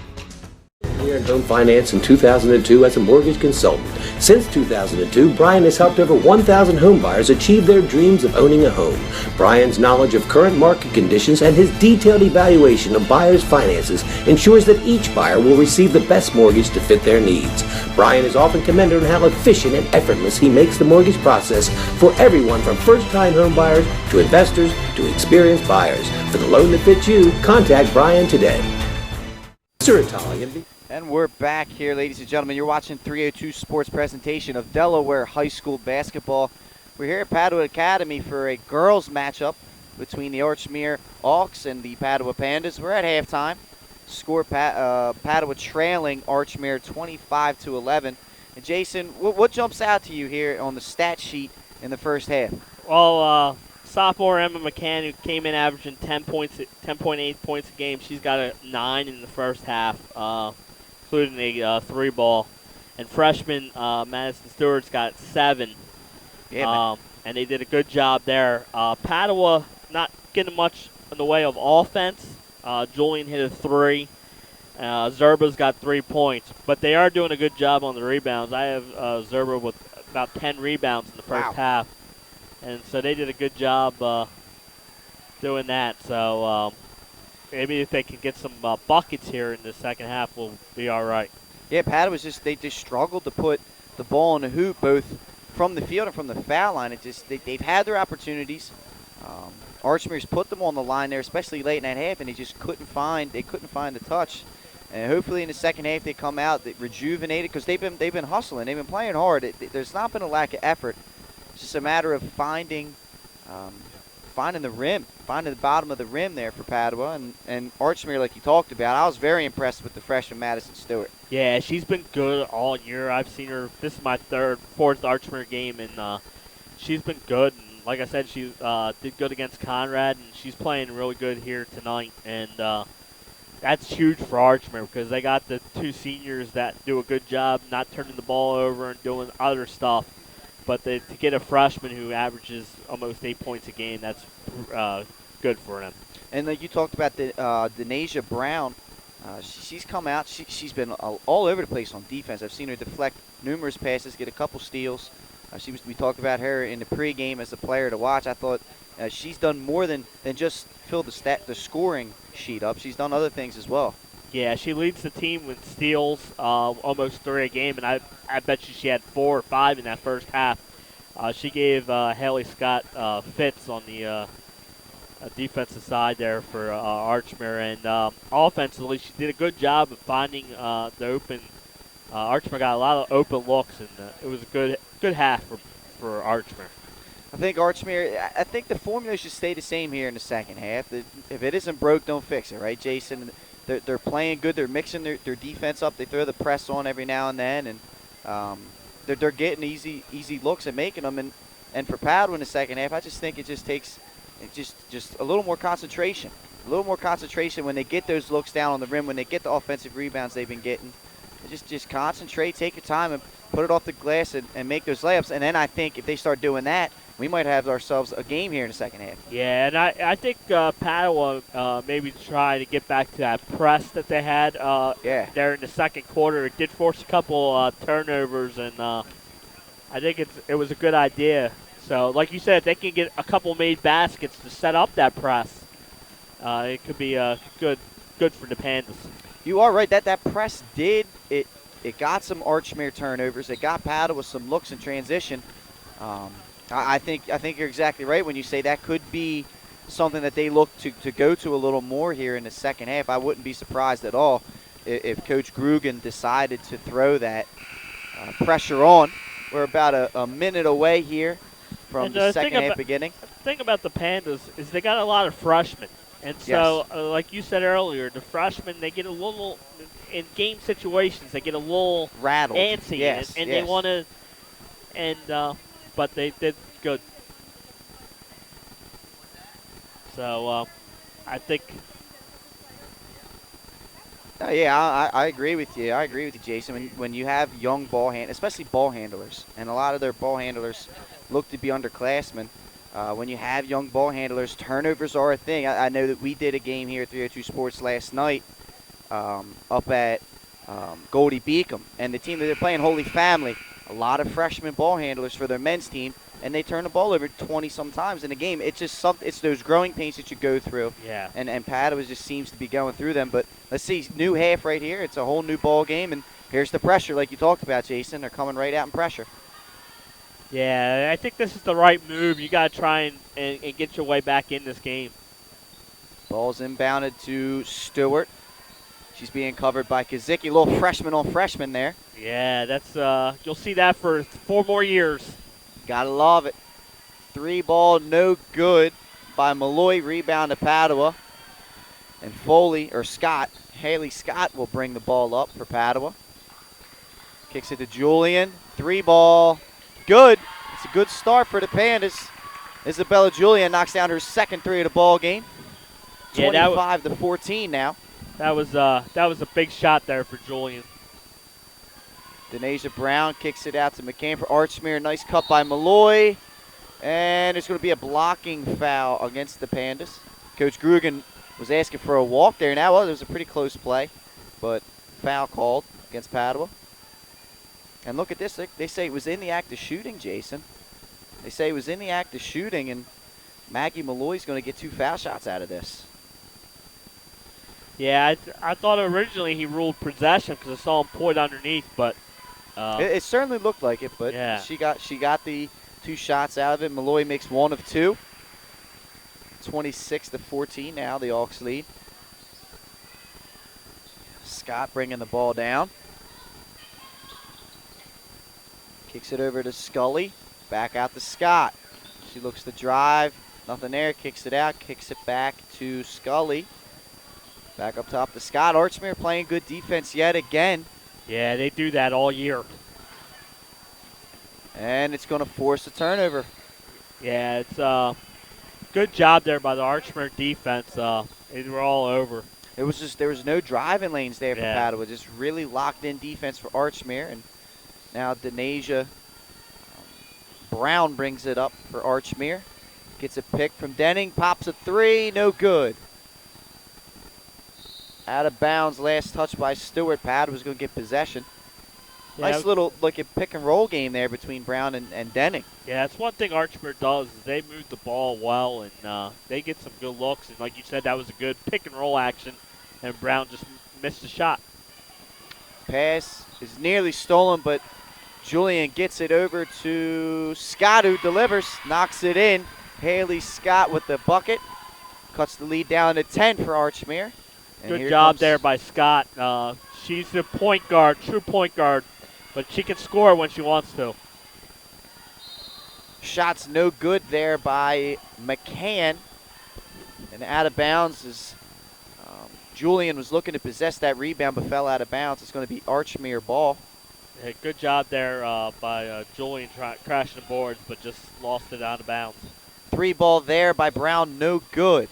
Here in home finance in 2002 as a mortgage consultant. Since 2002, Brian has helped over 1,000 home buyers achieve their dreams of owning a home. Brian's knowledge of current market conditions and his detailed evaluation of buyers' finances ensures that each buyer will receive the best mortgage to fit their needs. Brian is often commended on how efficient and effortless he makes the mortgage process for everyone from first-time home buyers to investors to experienced buyers. For the loan that fits you, contact Brian today. Mr. Italian. And we're back here, ladies and gentlemen. You're watching 302 Sports presentation of Delaware High School basketball. We're here at Padua Academy for a girls matchup between the Archmere Hawks and the Padua Pandas. We're at halftime. Score Padua trailing Archmere 25-11. And Jason, what jumps out to you here on the stat sheet in the first half? Well, sophomore Emma McCann, who came in averaging 10.8 points a game, she's got a 9 in the first half, including a 3-ball. And freshman Madison Stewart's got 7. Yeah, and they did a good job there. Padua not getting much in the way of offense. Julian hit a 3. Zerba's got 3 points. But they are doing a good job on the rebounds. I have Zerba with about 10 rebounds in the first half. And so they did a good job doing that. So maybe if they can get some buckets here in the second half, we'll be all right. Yeah, Padua they just struggled to put the ball in the hoop, both from the field and from the foul line. It just they've had their opportunities. Archmere's put them on the line there, especially late in that half, and they just couldn't find the touch. And hopefully in the second half they come out rejuvenated, because they've been hustling, they've been playing hard. There's not been a lack of effort. It's just a matter of finding the rim, finding the bottom of the rim there for Padua. And Archmere, like you talked about, I was very impressed with the freshman Madison Stewart. Yeah, she's been good all year. I've seen her. This is my fourth Archmere game, and she's been good. And like I said, she did good against Conrad, and she's playing really good here tonight. And that's huge for Archmere, because they got the 2 seniors that do a good job not turning the ball over and doing other stuff. But to get a freshman who averages almost 8 points a game, that's good for them. And like you talked about Denasia Brown, she's come out. She's been all over the place on defense. I've seen her deflect numerous passes, get a couple steals. We talked about her in the pregame as a player to watch. I thought she's done more than just fill the scoring sheet up. She's done other things as well. Yeah, she leads the team with steals, almost 3 a game, and I bet you she had 4 or 5 in that first half. She gave Haley Scott fits on the defensive side there for Archmere. And offensively, she did a good job of finding the open. Archmere got a lot of open looks, and it was a good half for Archmere. I think Archmere, I think the formula should stay the same here in the second half. If it isn't broke, don't fix it, right, Jason? They're playing good. They're mixing their defense up. They throw the press on every now and then, and they're getting easy looks and making them. And for Padua in the second half, I just think it just takes just a little more concentration. A little more concentration when they get those looks down on the rim, when they get the offensive rebounds they've been getting. Just concentrate, take your time, and put it off the glass and make those layups. And then I think if they start doing that, we might have ourselves a game here in the second half. Yeah, and I think Padua maybe try to get back to that press that they had there in the second quarter. It did force a couple turnovers, and I think it was a good idea. So, like you said, if they can get a couple made baskets to set up that press, it could be good for the Pandas. You are right. That press did it. It got some Archmere turnovers. It got Padua with some looks in transition. I think you're exactly right when you say that could be something that they look to go to a little more here in the second half. I wouldn't be surprised at all if Coach Grugan decided to throw that pressure on. We're about a minute away here from the second half beginning. The thing about the Pandas is they got a lot of freshmen. And so, like you said earlier, the freshmen, they get a little, in game situations, they get a little rattled, antsy, and they want to, but they did good. So, I think. I agree with you. I agree with you, Jason. When you have young especially ball handlers, and a lot of their ball handlers look to be underclassmen. When you have young ball handlers, turnovers are a thing. I know that we did a game here at 302 Sports last night up at Goldie Beacom, and the team that they're playing, Holy Family, a lot of freshman ball handlers for their men's team, and they turn the ball over 20-some times in a game. It's just it's those growing pains that you go through. Yeah. And Padua just seems to be going through them. But let's see, new half right here. It's a whole new ball game, and here's the pressure like you talked about, Jason. They're coming right out in pressure. Yeah, I think this is the right move. You got to try and get your way back in this game. Ball's inbounded to Stewart. She's being covered by Kazicki. A little freshman on freshman there. Yeah, that's you'll see that for 4 more years. Gotta love it. 3 ball, no good by Malloy. Rebound to Padua. And Haley Scott will bring the ball up for Padua. Kicks it to Julian. 3 ball. Good. It's a good start for the Pandas. Isabella Julian knocks down her second 3 of the ball game. 25-14 now. That was a big shot there for Julian. Denasia Brown kicks it out to McCain for Archmere. Nice cut by Malloy. And there's going to be a blocking foul against the Pandas. Coach Grugan was asking for a walk there. Now, it was a pretty close play, but foul called against Padua. And look at this. They say it was in the act of shooting, Jason. They say it was in the act of shooting, and Maggie Malloy's going to get 2 foul shots out of this. Yeah, I thought originally he ruled possession because I saw him point underneath, but it certainly looked like it. But she got the 2 shots out of it. Malloy makes 1 of 2. 26-14 now. The Hawks lead. Scott bringing the ball down. Kicks it over to Scully. Back out to Scott. She looks to drive. Nothing there. Kicks it out. Kicks it back to Scully. Back up top to Scott. Archmere playing good defense yet again. Yeah, they do that all year. And it's going to force a turnover. Yeah, it's good job there by the Archmere defense. They were all over. There was no driving lanes there for Padua. Just really locked in defense for Archmere. And now Denasia Brown brings it up for Archmere. Gets a pick from Denning. Pops a 3. No good. Out of bounds. Last touch by Stewart. Padua's going to get possession. Yeah, nice little a pick and roll game there between Brown and Denning. Yeah, that's one thing Archmere does is they move the ball well, and they get some good looks. And like you said, that was a good pick and roll action, and Brown just missed the shot. Pass is nearly stolen, but Julian gets it over to Scott, who delivers, knocks it in. Haley Scott with the bucket. Cuts the lead down to 10 for Archmere. And Good here job comes- there by Scott. She's the point guard, true point guard, but she can score when she wants to. Shots no good there by McCann. And out of bounds is Julian was looking to possess that rebound but fell out of bounds. It's going to be Archmere ball. Yeah, good job there by Julian crashing the boards, but just lost it out of bounds. 3 ball there by Brown, no good.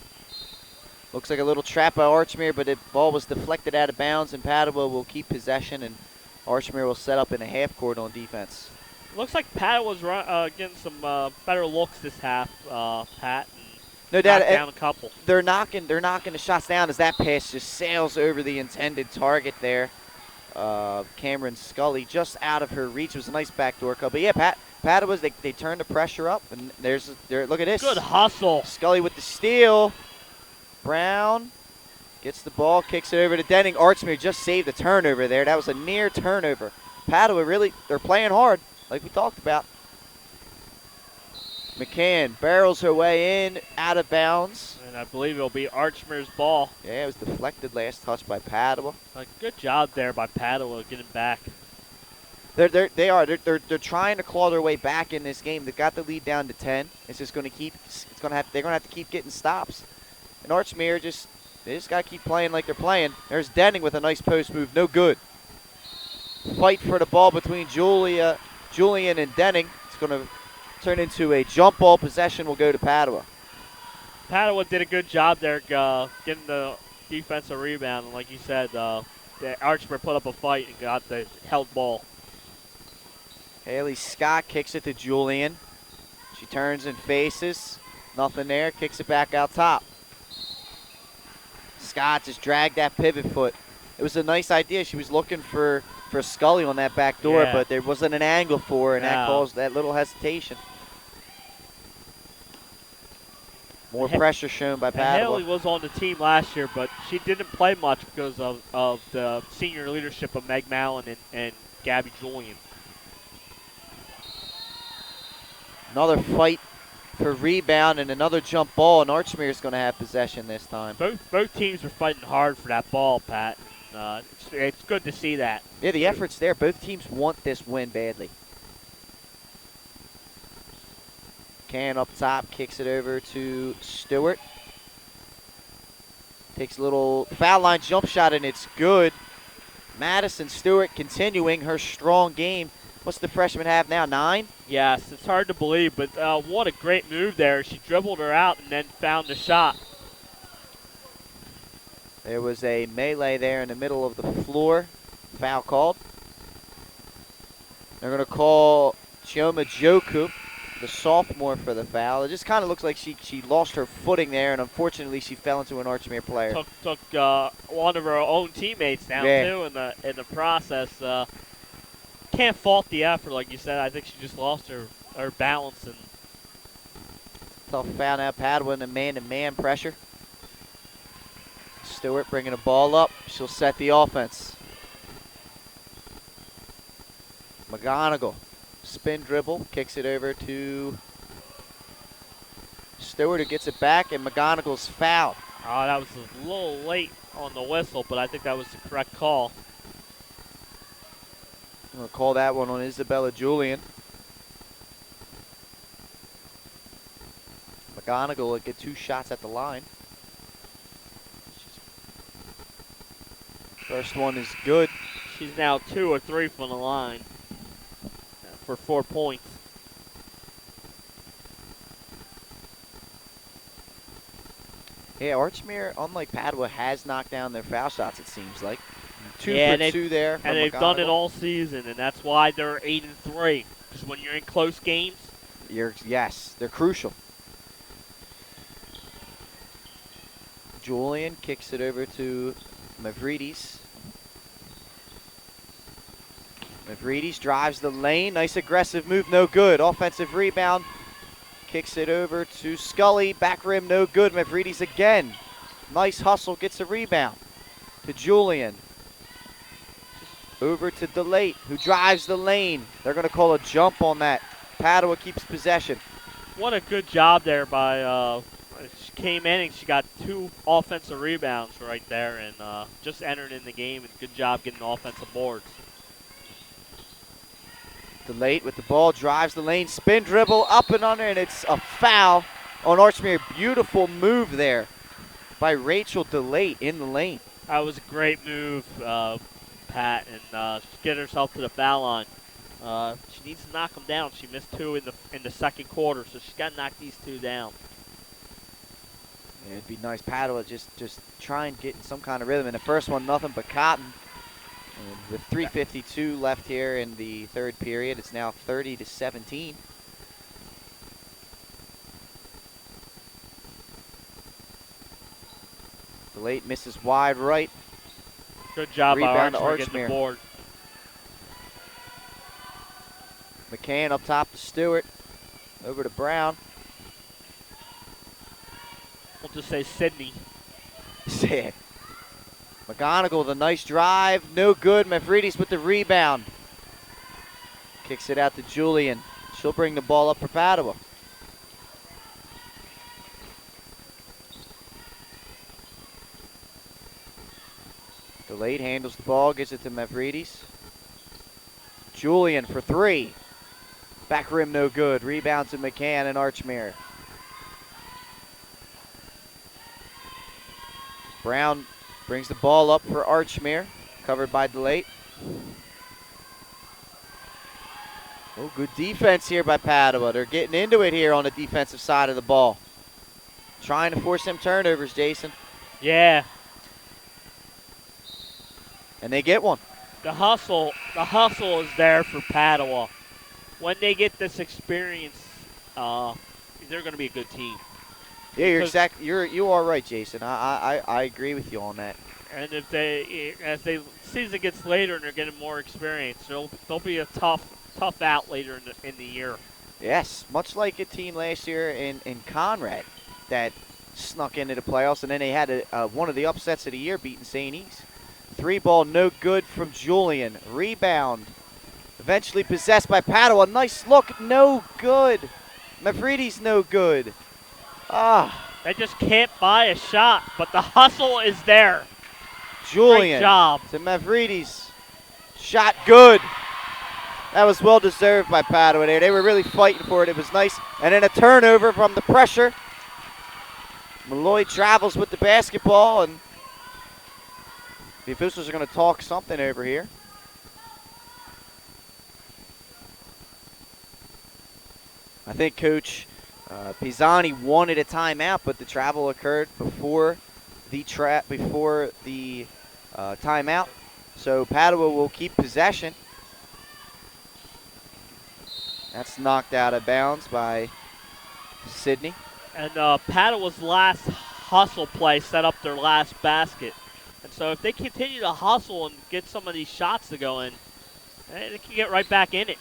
Looks like a little trap by Archmere, but the ball was deflected out of bounds, and Padua will keep possession, and Archmere will set up in a half court on defense. Looks like Pat was getting some better looks this half, Pat. No doubt, knocked down a couple. They're knocking the shots down as that pass just sails over the intended target there. Cameron Scully just out of her reach. It was a nice backdoor cut. But yeah, Padua, they turned the pressure up, and look at this. Good hustle. Scully with the steal. Brown gets the ball, kicks it over to Denning. Archmere just saved the turnover there. That was a near turnover. Padua really, they're playing hard, like we talked about. McCann barrels her way in, out of bounds. And I believe it'll be Archmere's ball. Yeah, it was deflected last touch by Padua. Good job there by Padua getting back. They're trying to claw their way back in this game. They've got the lead down to 10. It's just going to keep. They're going to have to keep getting stops. And Archmere they just got to keep playing like they're playing. There's Denning with a nice post move, no good. Fight for the ball between Julian and Denning. It's going to turn into a jump ball. Possession will go to Padua. Padua did a good job there getting the defensive rebound. And like you said, the Archmere put up a fight and got the held ball. Haley Scott kicks it to Julian. She turns and faces. Nothing there. Kicks it back out top. Scott just dragged that pivot foot. It was a nice idea. She was looking for Scully on that back door, but there wasn't an angle for her, and that caused that little hesitation. More pressure shown by Padua. Haley was on the team last year, but she didn't play much because of the senior leadership of Meg Mallon and Gabby Julian. Another fight for rebound and another jump ball, and Archmere is going to have possession this time. Both teams are fighting hard for that ball, Pat. It's good to see that. Yeah, the effort's there. Both teams want this win badly. Can up top, kicks it over to Stewart. Takes a little foul line jump shot, and it's good. Madison Stewart continuing her strong game. What's the freshman have now, 9? Yes, it's hard to believe, but what a great move there. She dribbled her out and then found the shot. There was a melee there in the middle of the floor. Foul called. They're going to call Chioma Joku, the sophomore, for the foul. It just kind of looks like she lost her footing there, and unfortunately she fell into an Archmere player. Took one of her own teammates down, too, in the process. Can't fault the effort, like you said. I think she just lost her balance. And tough foul now. Padua in the man-to-man pressure. Stewart bringing the ball up. She'll set the offense. McGonigal, spin dribble, kicks it over to Stewart, who gets it back, and McGonigal's fouled. Oh, that was a little late on the whistle, but I think that was the correct call. I'm going to call that one on Isabella Julian. McGonigal will get 2 shots at the line. First one is good. She's now 2 or 3 from the line for 4 points. Yeah, Archmere, unlike Padua, has knocked down their foul shots, it seems like. 2 for 2 there. And they've done it all season, and that's why they're 8-3. Because when you're in close games, yes, they're crucial. Julian kicks it over to Mavridis. Mavridis drives the lane. Nice aggressive move, no good. Offensive rebound. Kicks it over to Scully. Back rim, no good. Mavridis again. Nice hustle, gets a rebound. To Julian. Over to DeLate, who drives the lane. They're going to call a jump on that. Padua keeps possession. what a good job there by came in and she got 2 offensive rebounds right there and just entered in the game. And good job getting offensive boards. DeLate with the ball, drives the lane, spin dribble, up and under, and it's a foul on Archmere. Beautiful move there by Rachel DeLate in the lane. That was a great move, Pat, and she get herself to the foul line. She needs to knock them down. She missed 2 in the second quarter, so she's got to knock these 2 down. Yeah, it'd be nice. Padua just try and get in some kind of rhythm. In the first one, nothing but cotton. And with 3:52 left here in the third period, it's now 30-17. DeLate misses wide right. Good job by Rebound to Archmere getting the Archmere. board. McCann up top to Stewart. Over to Brown. We'll just say Sydney. McGonigal, the nice drive. No good. Mavridis with the rebound. Kicks it out to Julian. She'll bring the ball up for Padua. DeLate handles the ball, gives it to Mavridis. Julian for 3. Back rim no good. Rebound to McCann and Archmere. Brown brings the ball up for Archmere, covered by DeLate. Oh, good defense here by Padua. They're getting into it here on the defensive side of the ball. Trying to force some turnovers, Jason. Yeah. And they get one. The hustle is there for Padua. When they get this experience, they're going to be a good team. Yeah, you are right, Jason. I agree with you on that. And if as the season gets later and they're getting more experience, they'll be a tough out later in the year. Yes, much like a team last year in Conrad that snuck into the playoffs, and then they had one of the upsets of the year beating St. E's. 3 ball, no good from Julian. Rebound. Eventually possessed by Padua. Nice look, no good. Mavridis no good. They just can't buy a shot, but the hustle is there. Julian Great job. to Mavridis. Shot good. That was well deserved by Padua there. They were really fighting for it. It was nice. And then a turnover from the pressure. Malloy travels with the basketball, and the officials are going to talk something over here. I think Coach Pisani wanted a timeout, but the travel occurred before the timeout. So Padua will keep possession. That's knocked out of bounds by Sydney. And Padua's last hustle play set up their last basket. And so if they continue to hustle and get some of these shots to go in, they can get right back in it.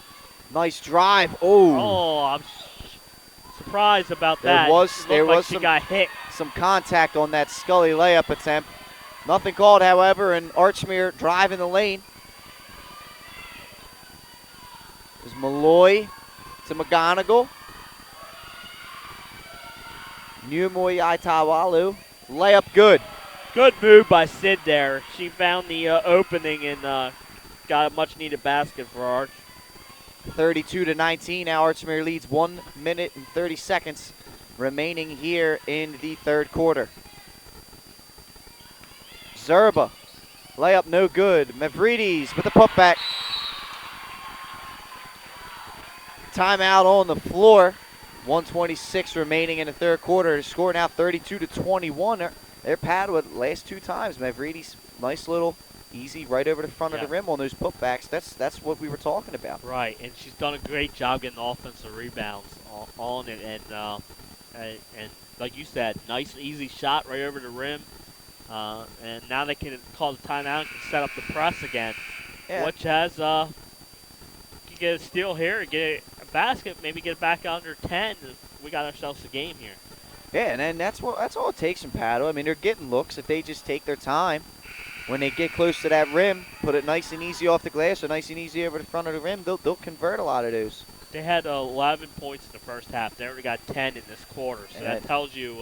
Nice drive. Oh, I'm surprised about there that. There was she got hit. Some contact on that Scully layup attempt. Nothing called, however, and Archmere driving the lane. There's Malloy to McGonigal. Newmoy Itawalu. Layup good. Good move by Sid there. She found the opening and got a much-needed basket for Arch. 32-19. Now Archmere leads 1 minute and 30 seconds remaining here in the third quarter. Zerba. Layup no good. Mavridis with the putback. Timeout on the floor. 1:26 remaining in the third quarter. The score now 32-21. They're Padua last 2 times. Mavridis, nice little easy right over the front of the rim on those putbacks. That's what we were talking about. Right, and she's done a great job getting offensive rebounds on it, and like you said, nice easy shot right over the rim. And now they can call the timeout and set up the press again, which has can get a steal here and get a basket, maybe get it back under 10. And we got ourselves a game here. Yeah, and then that's all it takes from Padua. I mean, they're getting looks if they just take their time. When they get close to that rim, put it nice and easy off the glass or nice and easy over the front of the rim, they'll convert a lot of those. They had 11 points in the first half. They already got 10 in this quarter, so that tells you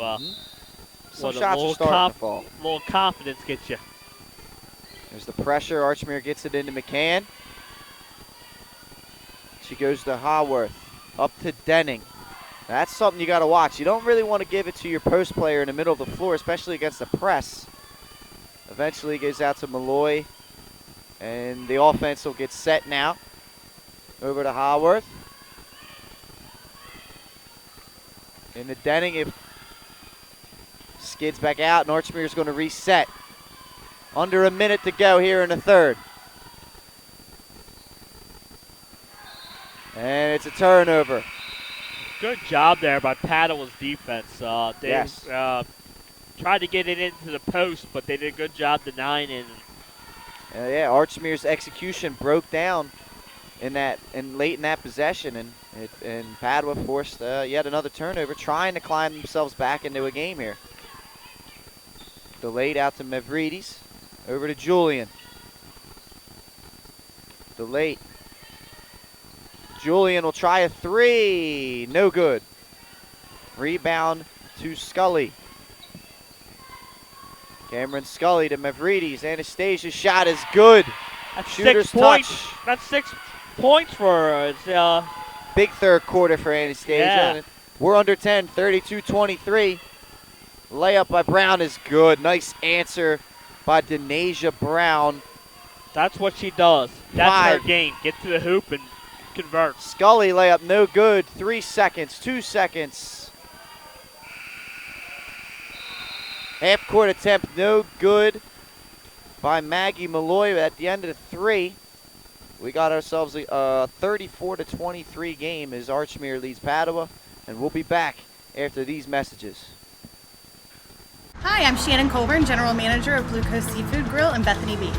Some shots are starting to fall. A little confidence gets you. There's the pressure. Archmere gets it into McCann. She goes to Haworth. Up to Denning. That's something you got to watch. You don't really want to give it to your post player in the middle of the floor, especially against the press. Eventually it goes out to Malloy. And the offense will get set now. Over to Haworth. Into Denning. It skids back out, and Archmere's going to reset. Under a minute to go here in the third. And it's a turnover. Good job there by Padua's defense. They Yes. tried to get it into the post, but they did a good job denying it. Yeah, Archmere's execution broke down in late in that possession, and Padua forced yet another turnover, trying to climb themselves back into a game here. Delayed out to Mavridis, over to Julian. Delayed. Julian will try a three, no good. Rebound to Scully. Cameron Scully to Mavridis. Anastasia's shot is good. That's Shooter's 6 points. touch. That's 6 points for her. Big third quarter for Anastasia. Yeah. We're under 10, 32-23. Layup by Brown is good. Nice answer by Denasia Brown. That's what she does. That's 5. her game. Get to the hoop and convert. Scully layup no good. 3 seconds, 2 seconds. Half court attempt no good by Maggie Malloy at the end of the 3. We got ourselves a 34-23 game as Archmere leads Padua, and we'll be back after these messages. Hi, I'm Shannon Colburn, General Manager of Blue Coast Seafood Grill in Bethany Beach.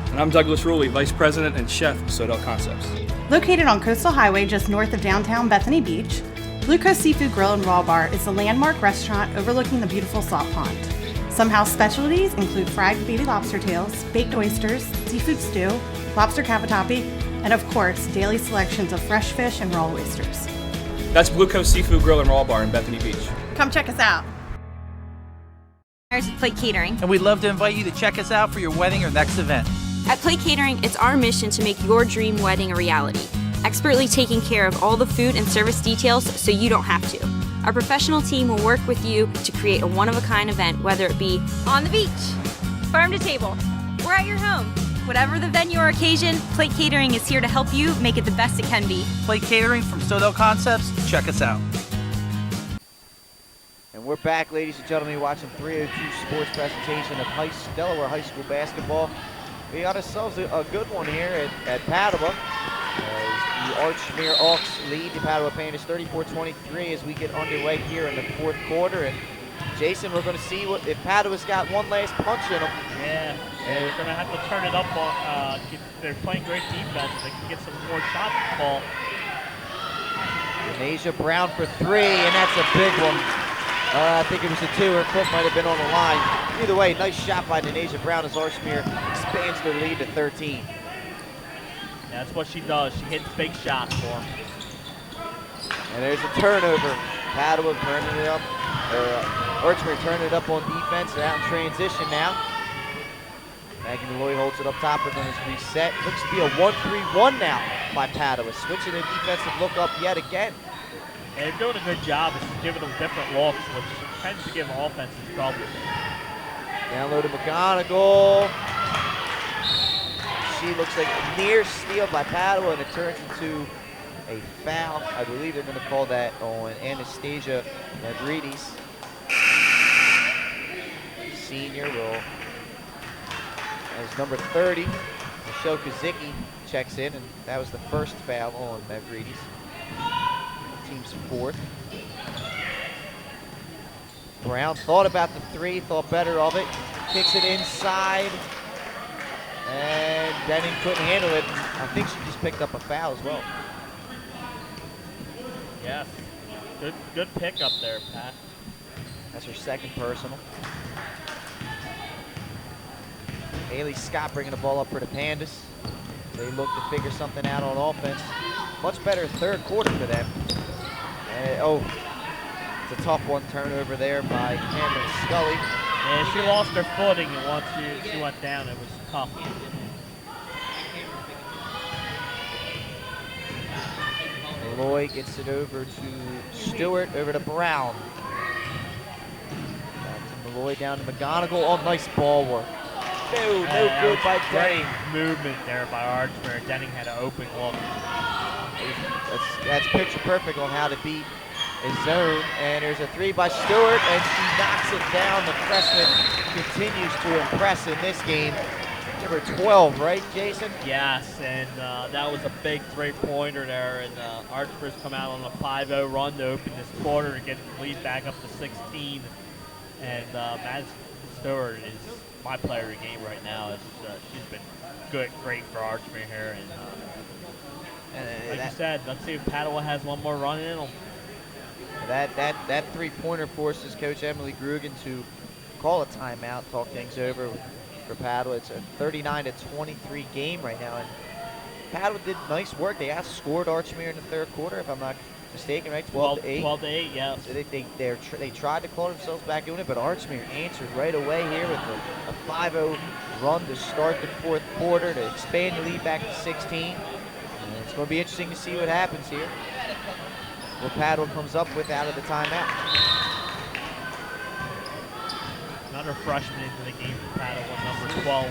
And I'm Douglas Ruley, Vice President and Chef of Sodell Concepts. Located on Coastal Highway just north of downtown Bethany Beach, Blue Coast Seafood Grill and Raw Bar is a landmark restaurant overlooking the beautiful Salt Pond. Some house specialties include fried baby lobster tails, baked oysters, seafood stew, lobster cavatappi, and of course, daily selections of fresh fish and raw oysters. That's Blue Coast Seafood Grill and Raw Bar in Bethany Beach. Come check us out. Plate Catering. And we'd love to invite you to check us out for your wedding or next event. At Plate Catering, it's our mission to make your dream wedding a reality, expertly taking care of all the food and service details so you don't have to. Our professional team will work with you to create a one-of-a-kind event, whether it be on the beach, farm to table, or at your home. Whatever the venue or occasion, Plate Catering is here to help you make it the best it can be. Plate Catering from Sodell Concepts. Check us out. And we're back, ladies and gentlemen, watching 302 Sports presentation of Delaware High School basketball. We got ourselves a good one here at Padua. The Archmere Hawks lead the Padua Panthers 34-23 as we get underway here in the fourth quarter. And Jason, we're going to see if Padua's got one last punch in them. Yeah, they're going to have to turn it up on. They're playing great defense. They can get some more shots to fall. Denasia Brown for 3, and that's a big one. I think it was a 2. Her foot might have been on the line. Either way, nice shot by Denasia Brown as Archmere expands their lead to 13. That's what she does. She hits big shots for them. And there's a turnover. Padua turning it up. Archmere turning it up on defense. They're out in transition now. Maggie Malloy holds it up top. We're going to reset. Looks to be a 1-3-1 now by Padua. Switching the defensive look up yet again. And they're doing a good job of giving them different looks, which tends to give offenses trouble. Down low to McGonigal. She looks like a near steal by Padua, and it turns into a foul. I believe they're going to call that on Anastasia Mavridis. Senior will, as number 30, Michelle Kazicki checks in, and that was the first foul on Mavridis. Team's fourth. Brown thought about the 3, thought better of it. Kicks it inside. And Denning couldn't handle it. I think she just picked up a foul as well. Yes. Good pick up there, Pat. That's her second personal. Haley Scott bringing the ball up for the Pandas. They look to figure something out on offense. Much better third quarter for them. And, a tough one, turnover there by Cameron Scully. Yeah, she lost her footing, and once she went down, it was tough. Malloy gets it over to Stewart, over to Brown. Back to Malloy, down to McGonigal. Oh, nice ball work. No good by Denning. Great movement there by Archmere. Denning had an open look. That's picture perfect on how to beat a zone. And there's a three by Stewart, and she knocks it down. The freshman continues to impress in this game. Number 12, right, Jason? Yes, and that was a big three-pointer there, and Archmere's come out on a 5-0 run to open this quarter to get the lead back up to 16. And Madison Stewart is my player of the game right now. She's been great for Archmere here, and like you said, let's see if Padua has one more run in them. That three-pointer forces Coach Emily Grugan to call a timeout, talk things over for Padua. It's a 39-23 game right now, and Padua did nice work. They outscored Archmere in the third quarter, if I'm not mistaken, right? 12-8. 12-8, yeah. So they tried to call themselves back in it, but Archmere answered right away here with a 5-0 run to start the fourth quarter to expand the lead back to 16. And it's going to be interesting to see what happens here. What Padua comes up with out of the timeout. Another freshman into the game for Padua, number 12,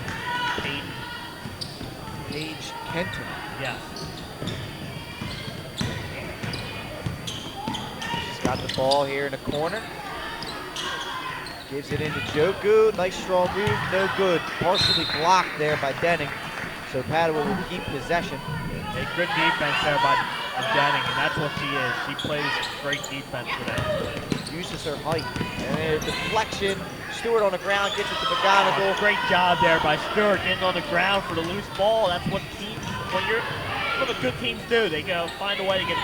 Paige Kenton. Yes. She's got the ball here in the corner. Gives it into Joku. Nice strong move, no good. Partially blocked there by Denning. So Padua will keep possession. A good defense there by Denning, and that's what she is. She plays great defense for them. Uses her height. And a deflection. Stewart on the ground, gets it to McGonigal. Oh, great job there by Stewart getting on the ground for the loose ball. That's what the good teams do. They go find a way to get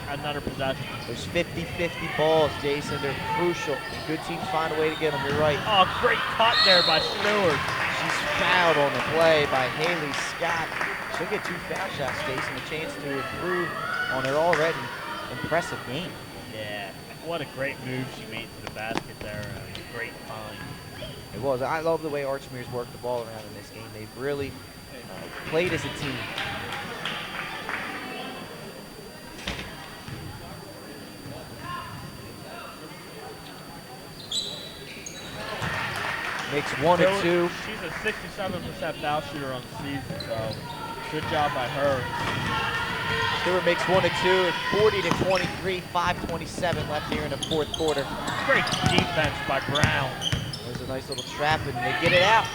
another possession. Those 50-50 balls, Jason, they're crucial. Good teams find a way to get them, you're right. Oh, great cut there by Stewart. She's fouled on the play by Haley Scott. She'll get 2 foul shots, Jason, a chance to improve on her already impressive game. Yeah, what a great move she made to the basket there. Great find. It was. I love the way Archmere's worked the ball around in this game. They've really played as a team. Makes 1 and 2. She's a 67% foul shooter on the season, so good job by her. Stewart makes 1 and 2, 40-23, 5:27 left here in the fourth quarter. Great defense by Brown. There's a nice little trap, and they get it out.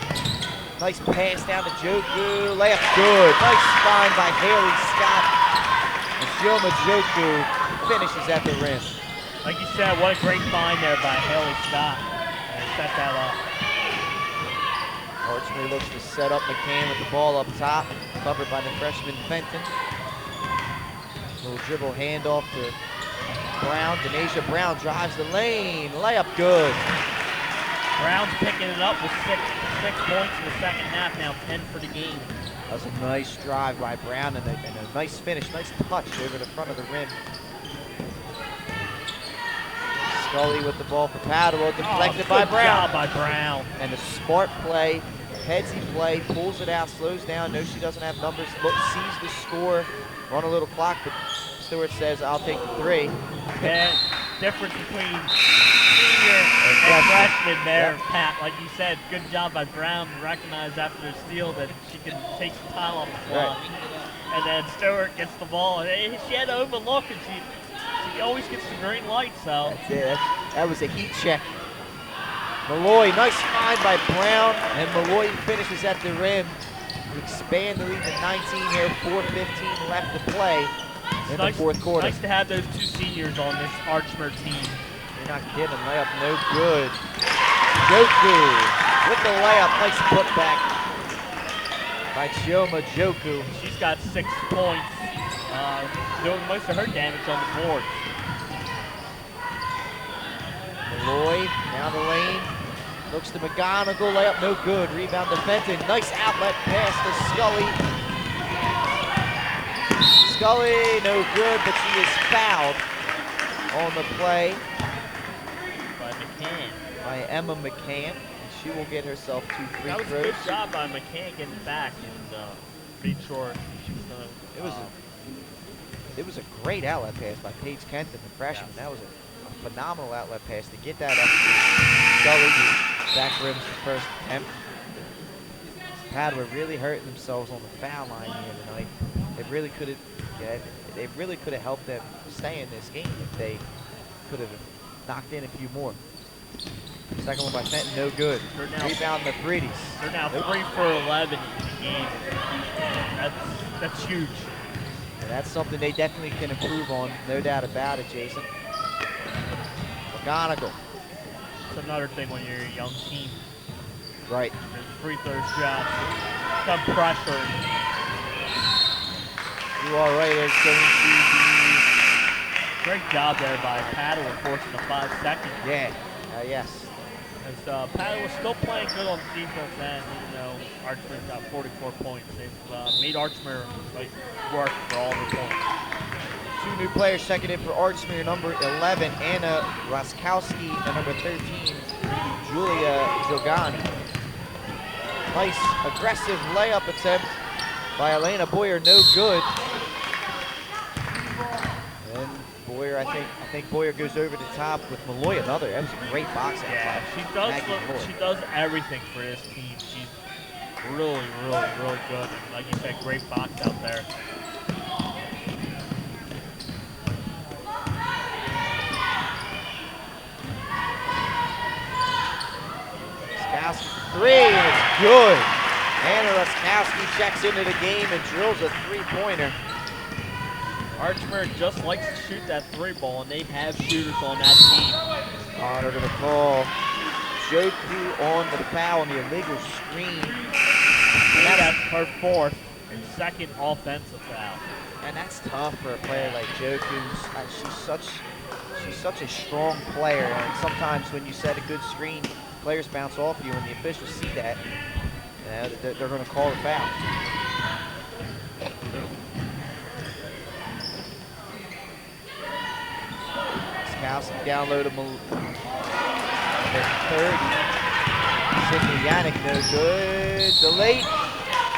Nice pass down to Joku. Layup good. Nice find by Haley Scott. And Shioma Joku finishes at the rim. Like you said, what a great find there by Haley Scott. And set that up. Archmere looks to set up McCann with the ball up top, covered by the freshman Fenton. Little dribble handoff to Brown. Denasia Brown drives the lane. Layup good. Brown's picking it up with six points in the second half now, 10 for the game. That was a nice drive by Brown and a nice finish, nice touch over the front of the rim. Scully with the ball for Padua, deflected by Brown. Good job by Brown. And a smart play, headsy play, pulls it out, slows down, knows she doesn't have numbers, sees the score, run a little clock, but Stewart says, I'll take the 3. And difference between senior and freshman there, yep. Pat. Like you said, good job by Brown to recognize after the steal that she can take some time off the clock. Right. And then Stewart gets the ball, and she had to overlook, and she always gets the green light, so. That's it. That was a heat check. Malloy, nice find by Brown, and Malloy finishes at the rim. We expand the lead to 19 here, 4:15 left to play in the fourth quarter. Nice to have those 2 seniors on this Archmere team. You're not kidding, layup no good. Joku with the layup, nice putback by Chioma Joku. She's got 6 points, doing most of her damage on the board. Malloy down the lane, looks to McGonigal, layup no good. Rebound to Fenton, nice outlet pass to Scully. Scully no good, but she is fouled on the play. by Emma McCann, and she will get herself 2 free That was throws. a good job by McCann getting back and being sure she was going to. It was a great outlet pass by Paige Kenton, the freshman. Yes. That was a phenomenal outlet pass to get that up to Scully, who back rims the first attempt. Padua really hurting themselves on the foul line here tonight. They really could have helped them stay in this game if they could have knocked in a few more. Second one by Fenton, no good. Rebound the Breedys. They're now 3 for 11 in the game. That's huge. And that's something they definitely can improve on, no doubt about it, Jason. McGonigal. It's another thing when you're a young team. Right. There's free throw shots, some pressure. You are right, it's going to be... Great job there by Padua forcing the 5 seconds. Yeah, yes. As Padua still playing good on the defense end, even though Archmere's got 44 points. They've made Archmere work for all the points. 2 new players checking in for Archmere, number 11, Anna Roskowski, and number 13, Julia Jogani. Nice aggressive layup attempt by Elena Boyer, no good. And Boyer, I think Boyer goes over the top with Malloy, another. That was a great box out. Yeah, she does everything for this team. She's really, really, really good. And like you said, great box out there. Raskowski for 3, and it's good. Anna Raskowski checks into the game and drills a 3-pointer. Archmere just likes to shoot that 3-ball, and they have shooters on that team. They're going to call Joku on the foul on the illegal screen. And that's her 4th and 2nd offensive foul. And that's tough for a player like Joku. She's such a strong player, and sometimes when you set a good screen, players bounce off you, and the officials see that, they're going to call the foul. Raskowski down low to 30. Sydney Yannick, no good. Delayed,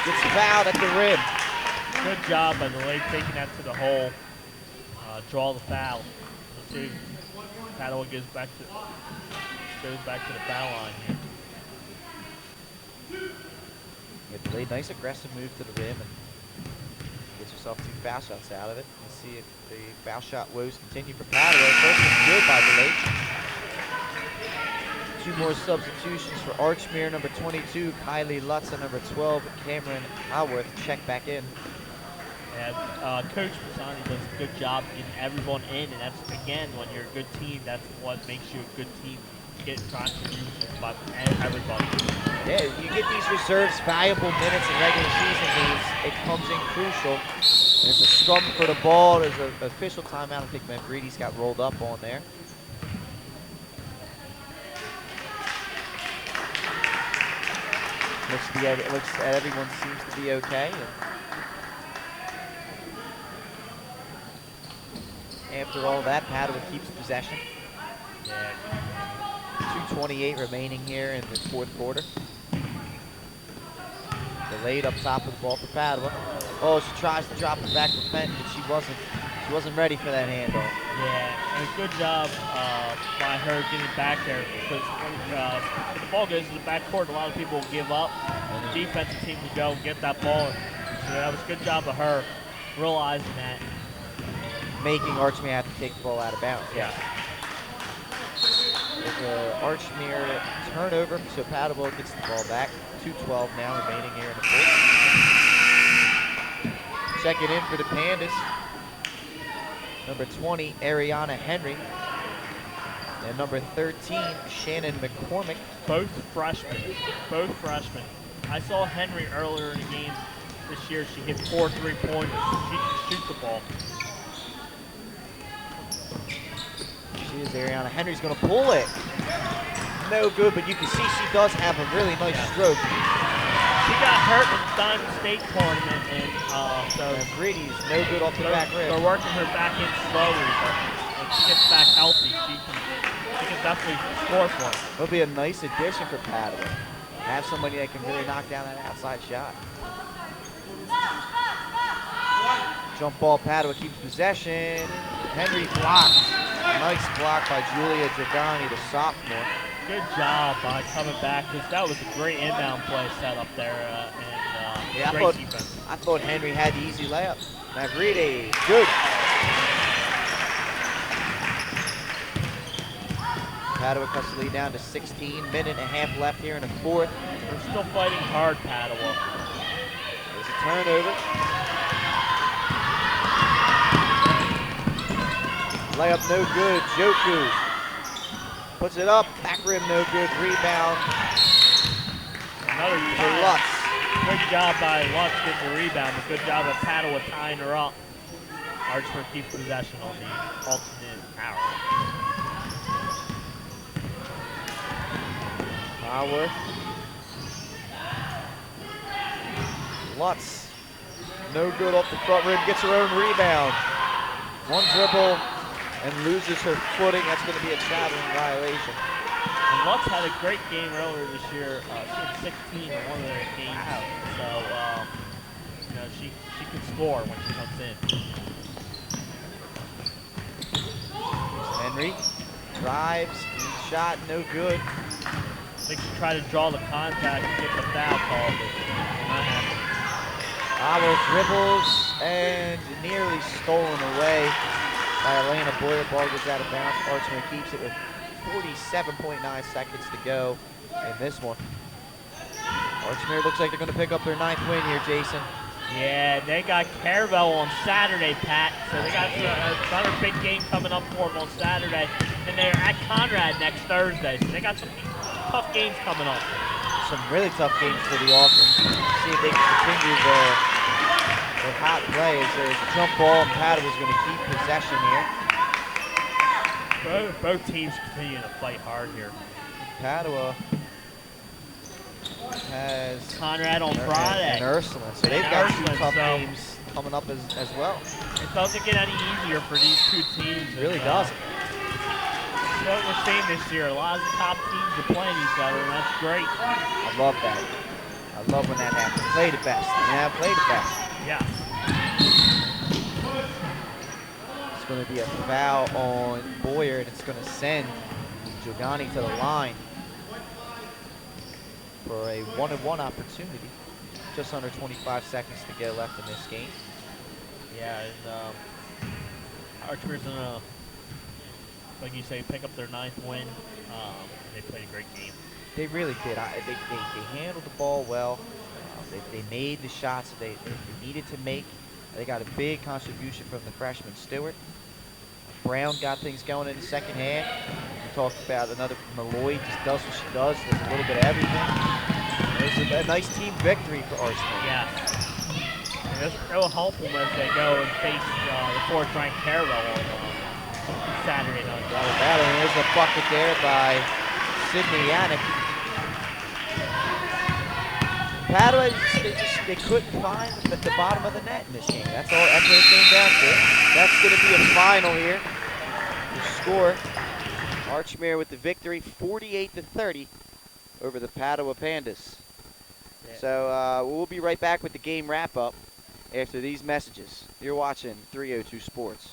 gets fouled at the rim. Good job by Delayed taking that to the hole. Draw the foul. Let's see. Padua goes back to the foul line here. Yeah, Delayed, nice aggressive move to the rim and gets herself 2 foul shots out of it. Let's see if the foul shot woes continue for Padua. First one's good by Delayed. 2 more substitutions for Archmere. Number 22, Kylie Lutz, and number 12, Cameron Howarth, check back in. And Coach Pisani does a good job getting everyone in, and that's, again, when you're a good team, that's what makes you a good team. Get contributions by everybody. Yeah, you get these reserves valuable minutes in regular season games. It comes in crucial. There's a scrum for the ball. There's an official timeout. I think Manfredi's got rolled up on there. Looks like everyone seems to be okay. And after all that, Padua keeps possession. Yeah. 2:28 remaining here in the 4th quarter. Delayed up top of the ball for Padua. Oh, she tries to drop it back to Fenton, but she wasn't ready for that handoff. Yeah, and a good job by her getting back there, because when the ball goes to the backcourt, a lot of people will give up, and the defensive team will go and get that ball. So that was a good job of her realizing that. Making Archmere have to take the ball out of bounds. Yeah. There's an Archmere turnover, so Padua gets the ball back. 2:12 now remaining here in the 4th. Check it in for the Pandas. Number 20, Ariana Henry. And number 13, Shannon McCormick. Both freshmen. I saw Henry earlier in the game this year. She hit 4 3-pointers. She can shoot the ball. She is Ariana Henry's going to pull it. No good, but you can see she does have a really nice stroke. She got hurt in the Diamond State tournament, and so Brady's no good off the back rim. They're working her back in slowly, but when she gets back healthy, she can definitely score for him. It'll be a nice addition for Padua. Have somebody that can really knock down that outside shot. Jump ball, Padua keeps possession. Henry blocks. Nice block by Julia Giordani, the sophomore. Good job by coming back, because that was a great inbound play set up there, and great defense. I thought Henry had the easy layup. Mavride, good. Padua cuts the lead down to 16. Minute and a half left here in the fourth. We're still fighting hard, Padua. There's a turnover. Layup no good. Joku puts it up. Back rim no good. Rebound. Another for Lutz. Good job by Lutz getting the rebound, but good job of Padua tying her up. Archmere keeps possession on the alternate arrow. Power. Lutz, no good off the front rim, gets her own rebound. One dribble and loses her footing. That's going to be a traveling violation. And Lutz had a great game earlier this year. She had 16 in one of their games out. So, she can score when she comes in. Henry drives, shot, no good. They should try to draw the contact and get the foul call, but not happening. Avo dribbles and nearly stolen away by Elena Boyer. Ball goes out of bounds. Archmere keeps it with 47.9 seconds to go in this one. Archmere looks like they're going to pick up their 9th win here, Jason. Yeah, they got Caravel on Saturday, Pat. So they got another big game coming up for them on Saturday. And they're at Conrad next Thursday. So they got some tough games coming up. Some really tough games for the Austin. See if they can continue their hot play. As there's a jump ball, and Padua's going to keep possession here. Both teams continue to fight hard here. Padua has Conrad on Friday. And Ursuline. So they've got two tough games coming up as well. It doesn't get any easier for these two teams. It really doesn't. What we're seeing this year, a lot of the top teams are playing each other, and that's great. I love that. I love when that happens. Play the best. Yeah, play the best. Yeah. It's going to be a foul on Boyer, and it's going to send Giordani to the line for a one-on-one opportunity. Just under 25 seconds to go left in this game. Yeah, and Archmere's going to, like you say, pick up their 9th win. They played a great game. They really did. They handled the ball well. They made the shots that they needed to make. They got a big contribution from the freshman Stewart. Brown got things going in the second half. We talked about another Malloy just does what she does a little bit of everything. It was a nice team victory for Archmere. Yeah. And it'll help them as they go and face the 4th-ranked Caravel on Saturday night. And there's a bucket there by Sydney Yannick. Padua, they couldn't find the bottom of the net in this game. That's what it came down to. That's going to be a final here. The score, Archmere with the victory, 48-30 over the Padua Pandas. Yeah. So we'll be right back with the game wrap-up after these messages. You're watching 302 Sports.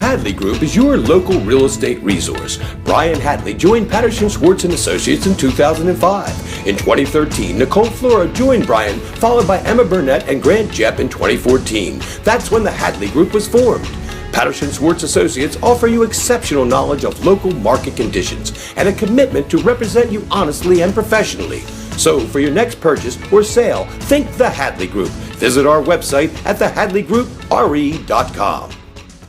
Hadley Group is your local real estate resource. Brian Hadley joined Patterson Schwartz & Associates in 2005. In 2013, Nicole Flora joined Brian, followed by Emma Burnett and Grant Jepp in 2014. That's when the Hadley Group was formed. Patterson Schwartz Associates offer you exceptional knowledge of local market conditions and a commitment to represent you honestly and professionally. So for your next purchase or sale, think the Hadley Group. Visit our website at thehadleygroup.re.com.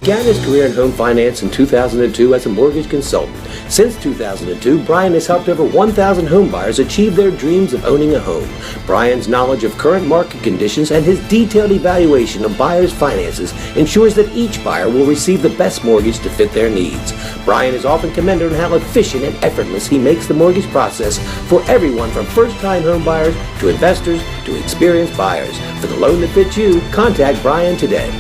Began his career in home finance in 2002 as a mortgage consultant. Since 2002, Brian has helped over 1,000 homebuyers achieve their dreams of owning a home. Brian's knowledge of current market conditions and his detailed evaluation of buyers' finances ensures that each buyer will receive the best mortgage to fit their needs. Brian is often commended on how efficient and effortless he makes the mortgage process for everyone from first-time homebuyers to investors to experienced buyers. For the loan that fits you, contact Brian today.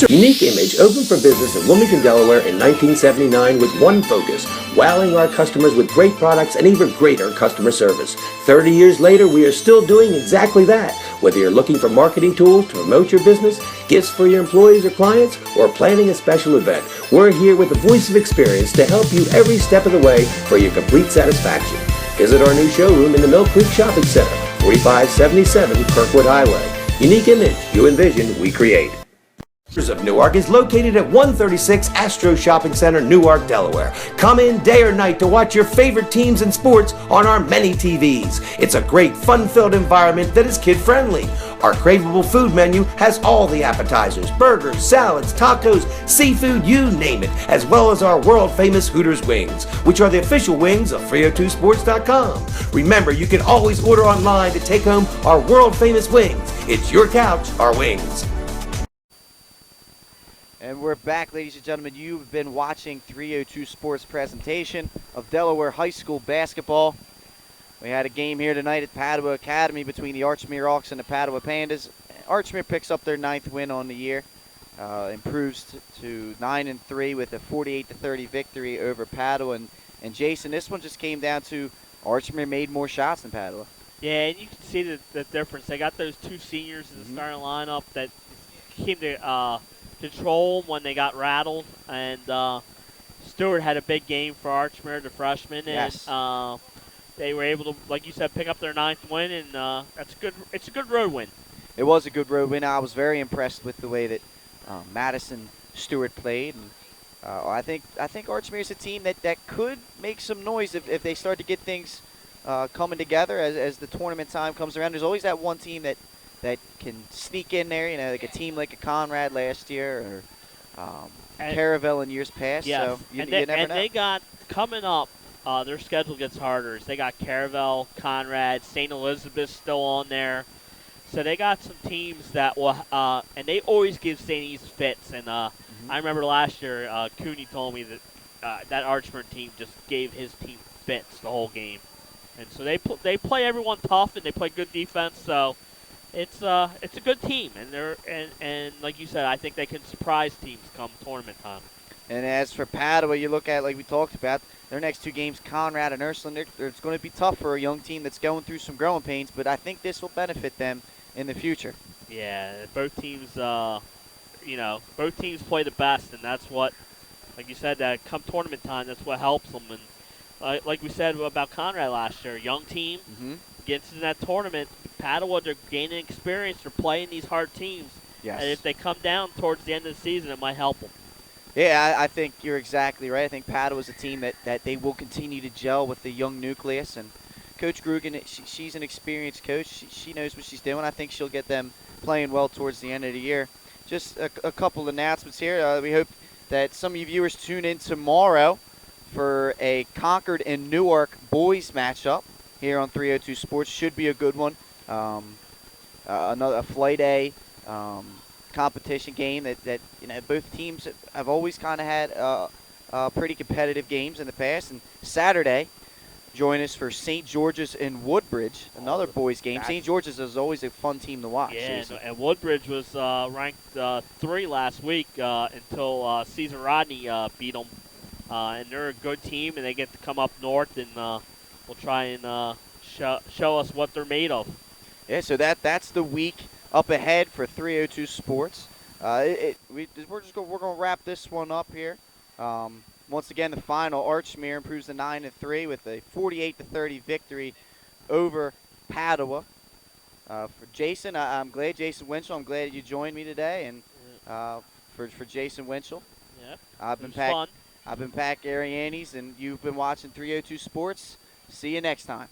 Unique Image opened for business in Wilmington, Delaware in 1979 with one focus, wowing our customers with great products and even greater customer service. 30 years later, we are still doing exactly that. Whether you're looking for marketing tools to promote your business, gifts for your employees or clients, or planning a special event, we're here with the voice of experience to help you every step of the way for your complete satisfaction. Visit our new showroom in the Mill Creek Shopping Center, 4577 Kirkwood Highway. Unique Image, you envision, we create. Of Newark is located at 136 Astro Shopping Center, Newark, Delaware. Come in day or night to watch your favorite teams and sports on our many TVs. It's a great, fun-filled environment that is kid-friendly. Our craveable food menu has all the appetizers, burgers, salads, tacos, seafood, you name it, as well as our world-famous Hooters wings, which are the official wings of 302sports.com. Remember, you can always order online to take home our world-famous wings. It's your couch, our wings. And we're back, ladies and gentlemen. You've been watching 302 Sports presentation of Delaware High School basketball. We had a game here tonight at Padua Academy between the Archmere Hawks and the Padua Pandas. Archmere picks up their 9th win on the year, improves to 9-3 with a 48-30 victory over Padua. And Jason, this one just came down to Archmere made more shots than Padua. Yeah, and you can see the difference. They got those two seniors in the starting lineup that came to control when they got rattled, and Stewart had a big game for Archmere, the freshman, Yes. and they were able to, like you said, pick up their 9th win, and that's good. It's a good road win. It was a good road win. I was very impressed with the way that Madison Stewart played, and I think Archmere is a team that could make some noise if they start to get things coming together as the tournament time comes around. There's always that one team that can sneak in there, you know, like a team like a Conrad last year or Caravel in years past. Yes. So you they, never know. They got coming up. Their schedule gets harder. They got Caravel, Conrad, St. Elizabeth still on there. So they got some teams that will, and they always give St. E's fits. And I remember last year, Cooney told me that that Archmere team just gave his team fits the whole game. And so they play everyone tough and they play good defense. So it's a good team, and like you said, I think they can surprise teams come tournament time. And as for Padua, you look at, like we talked about, their next two games, Conrad and Ursuline, it's going to be tough for a young team that's going through some growing pains, but I think this will benefit them in the future. Yeah, both teams, both teams play the best, and that's what, like you said, that come tournament time, that's what helps them. And like we said about Conrad last year, young team gets in that tournament. Padua, they're gaining experience. They're playing these hard teams. Yes. And if they come down towards the end of the season, it might help them. Yeah, I think you're exactly right. I think Padua is a team that they will continue to gel with the young nucleus. And Coach Grugan, she's an experienced coach. She knows what she's doing. I think she'll get them playing well towards the end of the year. Just a couple of announcements here. We hope that some of you viewers tune in tomorrow for a Concord and Newark boys matchup here on 302 Sports. Should be a good one. Another Flight A competition game that both teams have always kind of had pretty competitive games in the past. And Saturday, join us for St. George's and Woodbridge, another boys game. St. George's is always a fun team to watch. Yeah, and Woodbridge was ranked 3 last week until Caesar Rodney beat them. And they're a good team, and they get to come up north, and we'll try and show us what they're made of. Yeah, so that's the week up ahead for 302 Sports. We're going to wrap this one up here. Once again, the final, Archmere improves to 9-3 with a 48-30 victory over Padua. For Jason, I'm glad, Jason Winchell, I'm glad you joined me today, and for Jason Winchell. Yeah, I've been Pac Arianes, and you've been watching 302 Sports. See you next time.